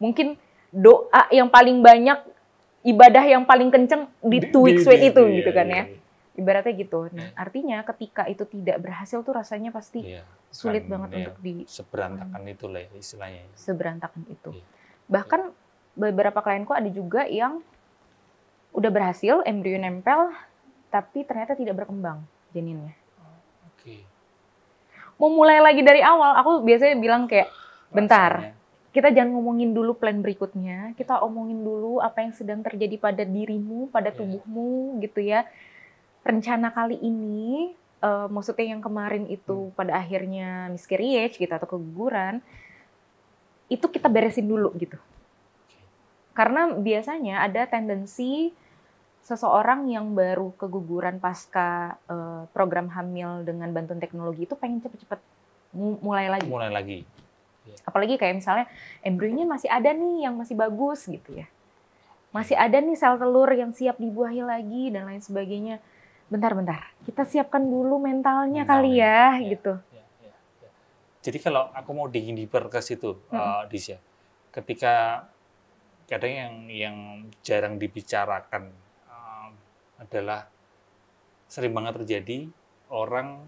S2: Mungkin doa yang paling banyak, ibadah yang paling kenceng di 2 weeks wait itu, gitu kan ya. Ibaratnya gitu. Nah, artinya ketika itu tidak berhasil tuh rasanya pasti sulit banget untuk
S1: seberantakan itu lah istilahnya.
S2: Seberantakan itu. Bahkan beberapa klienku ada juga yang udah berhasil, embrio nempel, tapi ternyata tidak berkembang janinnya. Mau mulai lagi dari awal, aku biasanya bilang kayak, bentar, kita jangan ngomongin dulu plan berikutnya, kita omongin dulu apa yang sedang terjadi pada dirimu, pada tubuhmu, gitu ya. Rencana kali ini, maksudnya yang kemarin itu pada akhirnya miscarriage gitu atau keguguran, itu kita beresin dulu gitu. Karena biasanya ada tendensi seseorang yang baru keguguran pasca program hamil dengan bantuan teknologi itu pengen cepet-cepet mulai lagi. Apalagi kayak misalnya embrionya masih ada nih yang masih bagus gitu ya. Masih ada nih sel telur yang siap dibuahi lagi dan lain sebagainya. Bentar, kita siapkan dulu mentalnya kali ya, gitu.
S1: Jadi kalau aku mau diper ke situ, Disya, ketika kadang yang jarang dibicarakan adalah sering banget terjadi orang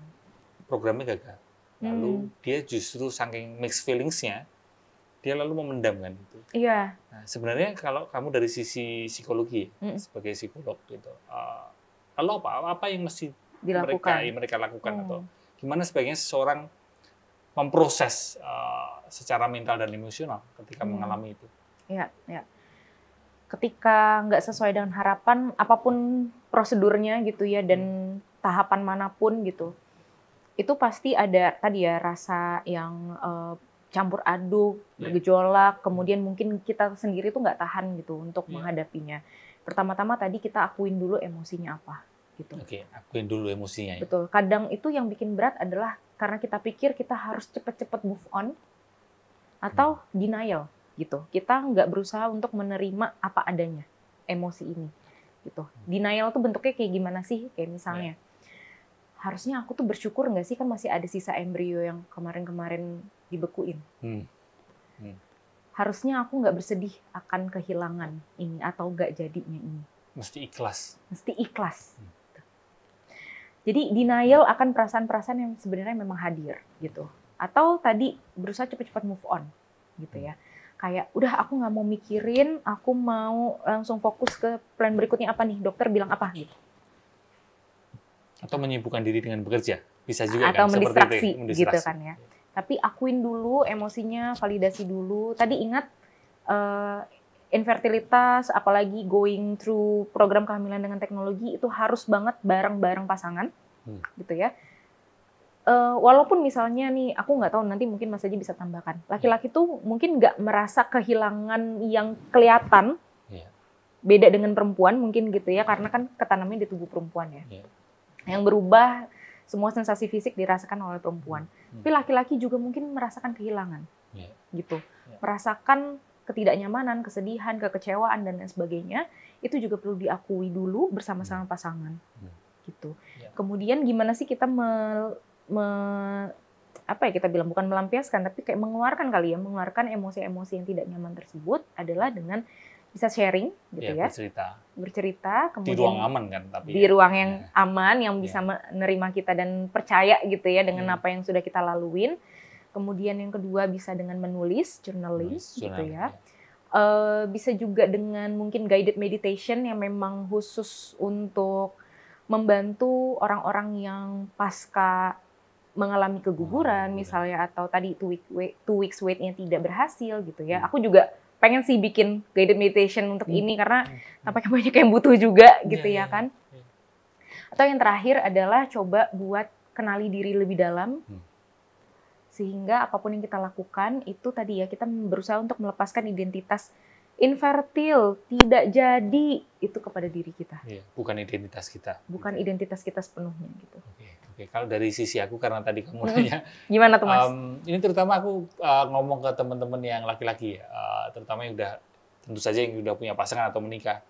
S1: programnya gagal. Lalu dia justru saking mixed feelings-nya, dia lalu memendam kan itu.
S2: Iya.
S1: Nah, sebenarnya kalau kamu dari sisi psikologi, sebagai psikolog gitu, lalu apa yang mesti mereka lakukan atau gimana sebaiknya seseorang memproses secara mental dan emosional ketika mengalami itu?
S2: Iya. Ketika nggak sesuai dengan harapan, apapun prosedurnya gitu ya, dan tahapan manapun gitu, itu pasti ada tadi ya rasa yang campur aduk, bergejolak, kemudian mungkin kita sendiri tuh nggak tahan gitu untuk menghadapinya. Pertama-tama tadi kita akuin dulu emosinya apa gitu.
S1: Akuin dulu emosinya.
S2: Betul. Kadang itu yang bikin berat adalah karena kita pikir kita harus cepet-cepet move on atau denial. Gitu. Kita nggak berusaha untuk menerima apa adanya emosi ini, gitu. Denial tuh bentuknya kayak gimana sih? Kayak misalnya, harusnya aku tuh bersyukur nggak sih kan masih ada sisa embrio yang kemarin-kemarin dibekuin. Harusnya aku nggak bersedih akan kehilangan ini atau nggak jadinya ini.
S1: Mesti ikhlas.
S2: Jadi denial akan perasaan-perasaan yang sebenarnya memang hadir, gitu. Atau tadi berusaha cepat-cepat move on, gitu ya. Kayak, udah aku nggak mau mikirin, aku mau langsung fokus ke plan berikutnya apa nih, dokter bilang apa gitu.
S1: Atau menyibukkan diri dengan bekerja, bisa juga
S2: atau
S1: kan?
S2: Mendistraksi, gitu kan ya. Tapi akuin dulu emosinya, validasi dulu. Tadi ingat, infertilitas, apalagi going through program kehamilan dengan teknologi, itu harus banget bareng-bareng pasangan, gitu ya. Walaupun misalnya nih, aku nggak tahu nanti mungkin Mas Aji bisa tambahkan. Laki-laki tuh mungkin nggak merasa kehilangan yang kelihatan, beda dengan perempuan mungkin gitu ya, karena kan ketanamnya di tubuh perempuan ya. Yang berubah, semua sensasi fisik dirasakan oleh perempuan. Tapi laki-laki juga mungkin merasakan kehilangan, gitu. Merasakan ketidaknyamanan, kesedihan, kekecewaan dan lain sebagainya. Itu juga perlu diakui dulu bersama-sama pasangan, gitu. Kemudian gimana sih kita kita bilang bukan melampiaskan tapi kayak mengeluarkan emosi-emosi yang tidak nyaman tersebut adalah dengan bisa sharing gitu ya. Bercerita kemudian
S1: di ruang aman kan, tapi
S2: di ruang yang aman yang bisa menerima kita dan percaya gitu ya dengan apa yang sudah kita laluin. Kemudian yang kedua bisa dengan menulis, journaling gitu ya. Bisa juga dengan mungkin guided meditation yang memang khusus untuk membantu orang-orang yang pasca mengalami keguguran misalnya, atau tadi 2 weeks wait-nya tidak berhasil gitu ya. Aku juga pengen sih bikin guided meditation untuk ini karena nampaknya banyak yang butuh juga gitu ya kan. Atau yang terakhir adalah coba buat kenali diri lebih dalam, sehingga apapun yang kita lakukan itu tadi ya, kita berusaha untuk melepaskan identitas infertil, tidak jadi itu kepada diri kita.
S1: Bukan identitas kita.
S2: Bukan identitas kita sepenuhnya gitu.
S1: Oke. Kalau dari sisi aku, karena tadi kamu nanya,
S2: gimana tuh Mas?
S1: Ini terutama aku ngomong ke teman-teman yang laki-laki ya, terutama yang udah tentu saja yang sudah punya pasangan atau menikah.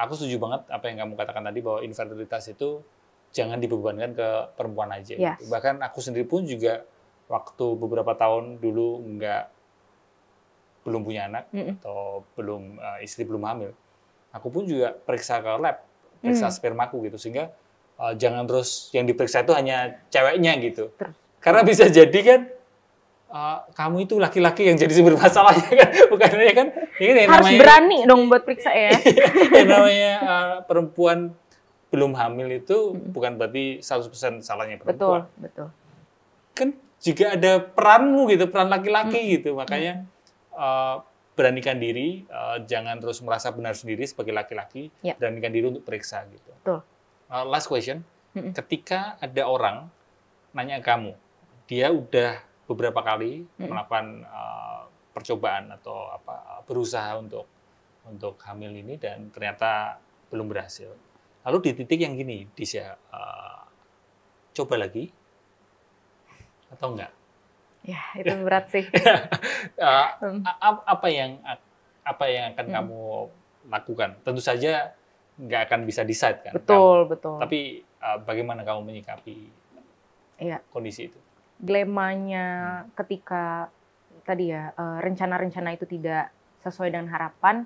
S1: Aku setuju banget apa yang kamu katakan tadi bahwa infertilitas itu jangan dibebankan ke perempuan aja.
S2: Yes.
S1: Gitu. Bahkan aku sendiri pun juga waktu beberapa tahun dulu belum punya anak atau istri belum hamil, aku pun juga periksa ke lab, periksa spermaku gitu, sehingga jangan terus yang diperiksa itu hanya ceweknya gitu. Karena bisa jadi kan kamu itu laki-laki yang jadi sumber masalahnya kan, bukannya kan? Ini
S2: harus
S1: namanya,
S2: berani dong buat periksa ya.
S1: yang namanya perempuan belum hamil itu bukan berarti 100% salahnya perempuan.
S2: Betul.
S1: Kan juga ada peranmu gitu, peran laki-laki gitu, makanya beranikan diri, jangan terus merasa benar sendiri sebagai laki-laki, beranikan diri untuk periksa gitu.
S2: Betul.
S1: Last question, ketika ada orang nanya ke kamu, dia udah beberapa kali melakukan percobaan atau berusaha untuk hamil ini dan ternyata belum berhasil. Lalu di titik yang gini, Disya, coba lagi atau enggak?
S2: Ya, itu berat sih.
S1: Apa yang akan kamu lakukan? Tentu saja nggak akan bisa decide kan?
S2: Betul.
S1: Tapi bagaimana kamu menyikapi kondisi itu?
S2: Dilemanya ketika tadi ya rencana-rencana itu tidak sesuai dengan harapan,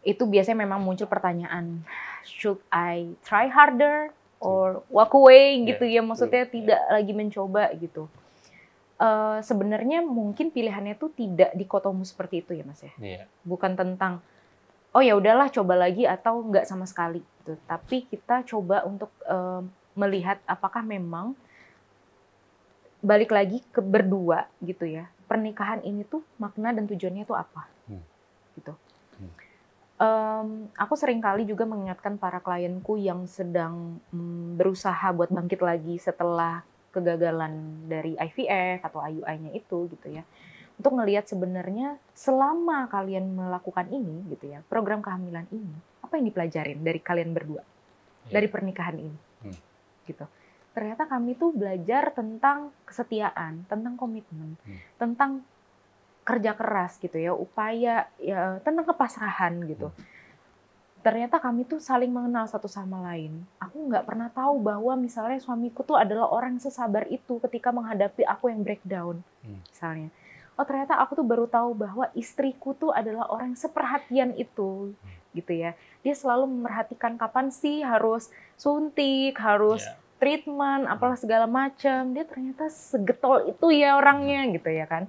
S2: itu biasanya memang muncul pertanyaan, should I try harder or walk away gitu ya, maksudnya tidak lagi mencoba gitu. Sebenarnya mungkin pilihannya tuh tidak dikotomi seperti itu ya Mas ya. Bukan tentang oh ya udahlah coba lagi atau enggak sama sekali gitu. Tapi kita coba untuk melihat apakah memang balik lagi ke berdua gitu ya. Pernikahan ini tuh makna dan tujuannya tuh apa? Gitu. Aku sering kali juga mengingatkan para klienku yang sedang berusaha buat bangkit lagi setelah kegagalan dari IVF atau IUI-nya itu gitu ya. Untuk ngelihat sebenarnya selama kalian melakukan ini gitu ya, program kehamilan ini, apa yang dipelajarin dari kalian berdua? Dari pernikahan ini. Gitu. Ternyata kami tuh belajar tentang kesetiaan, tentang komitmen, tentang kerja keras gitu ya, upaya ya, tentang kepasrahan gitu. Ternyata kami tuh saling mengenal satu sama lain. Aku nggak pernah tahu bahwa misalnya suamiku tuh adalah orang sesabar itu ketika menghadapi aku yang breakdown, misalnya. Oh ternyata aku tuh baru tahu bahwa istriku tuh adalah orang seperhatian itu, gitu ya. Dia selalu memperhatikan kapan sih harus suntik, harus treatment, apalah segala macam. Dia ternyata segetol itu ya orangnya gitu ya kan.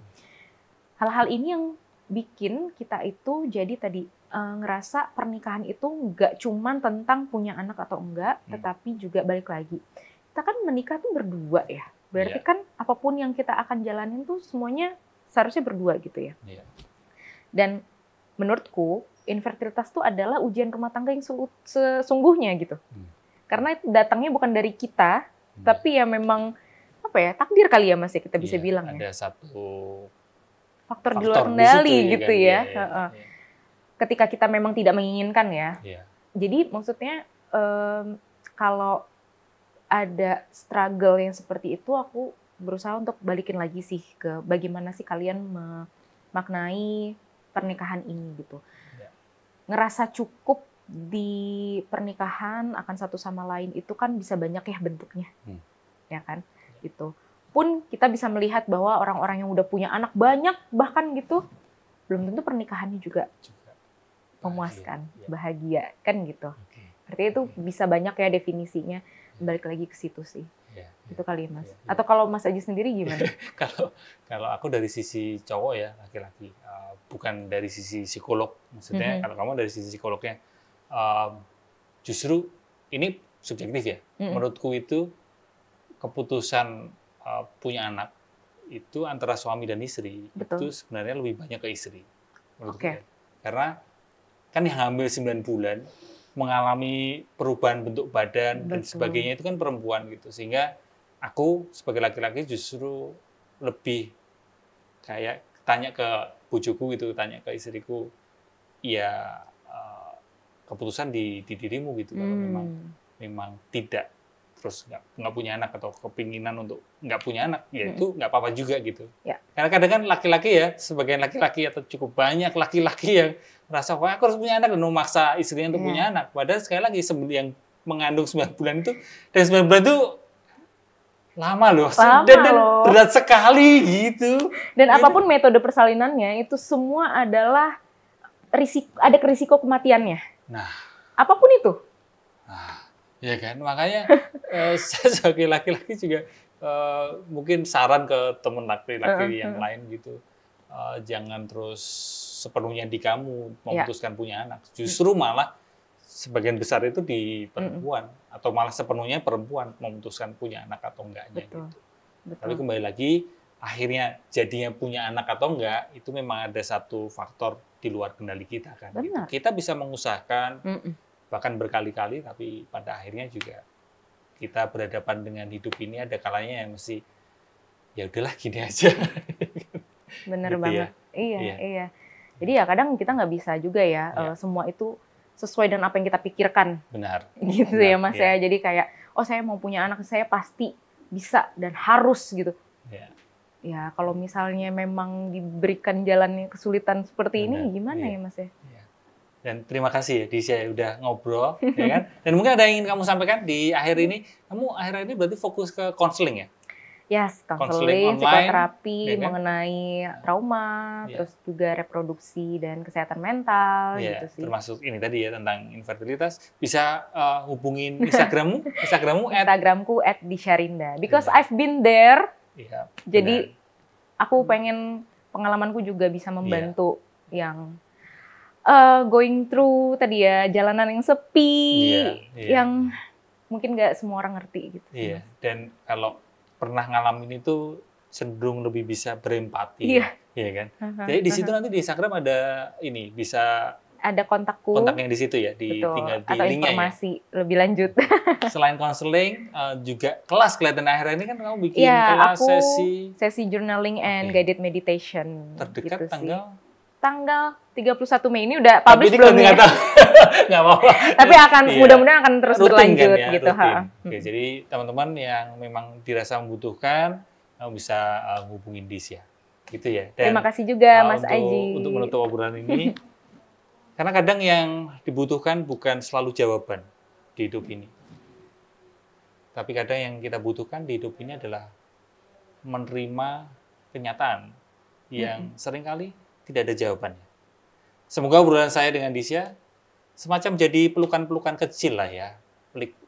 S2: Hal-hal ini yang bikin kita itu jadi tadi ngerasa pernikahan itu nggak cuman tentang punya anak atau enggak, tetapi juga balik lagi. Kita kan menikah tuh berdua ya. Berarti kan apapun yang kita akan jalanin tuh semuanya seharusnya berdua gitu ya. Dan menurutku infertilitas tuh adalah ujian rumah tangga yang sesungguhnya gitu. Karena itu datangnya bukan dari kita, tapi ya memang apa ya, takdir kali ya Mas ya kita bisa bilang ya.
S1: Ada satu
S2: faktor di luar kendali gitu
S1: kan,
S2: ya. Ketika kita memang tidak menginginkan ya. Jadi maksudnya kalau ada struggle yang seperti itu, aku berusaha untuk balikin lagi sih ke bagaimana sih kalian memaknai pernikahan ini gitu. Ngerasa cukup di pernikahan akan satu sama lain itu kan bisa banyak ya bentuknya, ya kan? Gitu. Pun kita bisa melihat bahwa orang-orang yang udah punya anak banyak bahkan gitu, belum tentu pernikahannya juga memuaskan, bahagia kan gitu. Artinya itu bisa banyak ya definisinya. Balik lagi ke situ sih. Itu kali Mas. Atau kalau Mas Aji sendiri gimana?
S1: Kalau aku dari sisi cowok ya, laki-laki, bukan dari sisi psikolog. Maksudnya kalau kamu dari sisi psikolognya, justru ini subjektif ya. Menurutku itu keputusan punya anak itu antara suami dan istri. Itu sebenarnya lebih banyak ke istri. Menurutku ya. Karena kan yang hamil 9 bulan mengalami perubahan bentuk badan dan sebagainya itu kan perempuan gitu. Sehingga aku sebagai laki-laki justru lebih kayak tanya ke bojoku gitu, tanya ke istriku, ya keputusan di dirimu gitu. Kalau memang tidak terus nggak punya anak atau kepinginan untuk nggak punya anak, ya itu nggak apa-apa juga gitu.
S2: Ya.
S1: Karena kadang kan laki-laki ya, sebagian laki-laki atau cukup banyak laki-laki yang merasa, wah aku harus punya anak dan memaksa istrinya untuk punya anak. Padahal sekali lagi yang mengandung 9 bulan itu, dan 9 bulan itu lama loh, dan berat sekali gitu.
S2: Dan apapun metode persalinannya, itu semua adalah ada risiko kematiannya.
S1: Nah,
S2: apapun itu.
S1: Nah, ya kan, makanya saya sebagai laki-laki juga mungkin saran ke teman laki-laki yang lain gitu, jangan terus sepenuhnya di kamu memutuskan punya anak. Justru malah sebagian besar itu di perempuan, atau malah sepenuhnya perempuan memutuskan punya anak atau enggaknya.
S2: Betul.
S1: Gitu.
S2: Betul.
S1: Tapi kembali lagi, akhirnya jadinya punya anak atau enggak, itu memang ada satu faktor di luar kendali kita kan. Gitu. Kita bisa mengusahakan, bahkan berkali-kali, tapi pada akhirnya juga kita berhadapan dengan hidup ini ada kalanya yang mesti, ya udahlah gini aja.
S2: Bener
S1: gitu
S2: banget.
S1: Ya?
S2: Iya. Jadi ya kadang kita nggak bisa juga ya, semua itu sesuai dengan apa yang kita pikirkan.
S1: Benar.
S2: Gitu ya Mas ya. Jadi kayak, oh saya mau punya anak, saya pasti bisa dan harus gitu. Ya kalau misalnya memang diberikan jalannya kesulitan seperti ini, gimana ya Mas ya?
S1: Dan terima kasih ya Disya udah ngobrol, ya kan? Dan mungkin ada yang ingin kamu sampaikan di akhir ini. Kamu akhir ini berarti fokus ke konseling ya?
S2: Yes, konseling, psikoterapi mengenai trauma, terus juga reproduksi dan kesehatan mental, gitu sih.
S1: Termasuk ini tadi ya tentang infertilitas. Bisa hubungin Instagrammu?
S2: Instagramku @disyarinda. Because I've been there.
S1: Iya,
S2: jadi aku pengen pengalamanku juga bisa membantu yang going through tadi ya jalanan yang sepi, yang mungkin nggak semua orang ngerti gitu.
S1: Iya. Dan kalau pernah ngalamin itu cenderung lebih bisa berempati, iya kan? Jadi di situ nanti di Instagram ada ini bisa
S2: ada kontakku,
S1: kontak yang di situ ya, tinggal di
S2: atau
S1: linknya
S2: informasi lebih lanjut.
S1: Selain konseling, juga kelas kelihatan akhir ini kan kamu bikin kelas
S2: sesi journaling and guided meditation.
S1: Terdekat
S2: gitu
S1: tanggal
S2: 31 Mei ini udah publish belum ya?
S1: Nggak apa-apa.
S2: Tapi mudah-mudahan akan terus berlanjut kan, ya, gitu.
S1: Oke, jadi teman-teman yang memang dirasa membutuhkan, kamu bisa hubungin Disya. Gitu ya. Dan,
S2: terima kasih juga Mas Aji.
S1: Untuk menutup obrolan ini, karena kadang yang dibutuhkan bukan selalu jawaban di hidup ini. Tapi kadang yang kita butuhkan di hidup ini adalah menerima kenyataan yang seringkali tidak ada jawabannya. Semoga obrolan saya dengan Disya semacam jadi pelukan-pelukan kecil lah ya,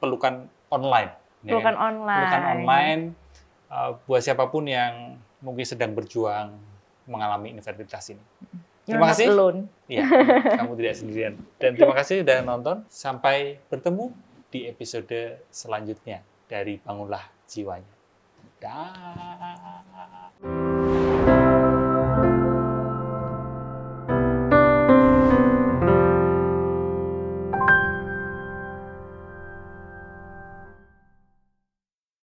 S1: pelukan online.
S2: Pelukan online
S1: buat siapapun yang mungkin sedang berjuang mengalami infertilitas ini. Terima kasih. Ya, kamu tidak sendirian. Dan terima kasih sudah nonton. Sampai bertemu di episode selanjutnya dari Bangunlah Jiwanya. Dah.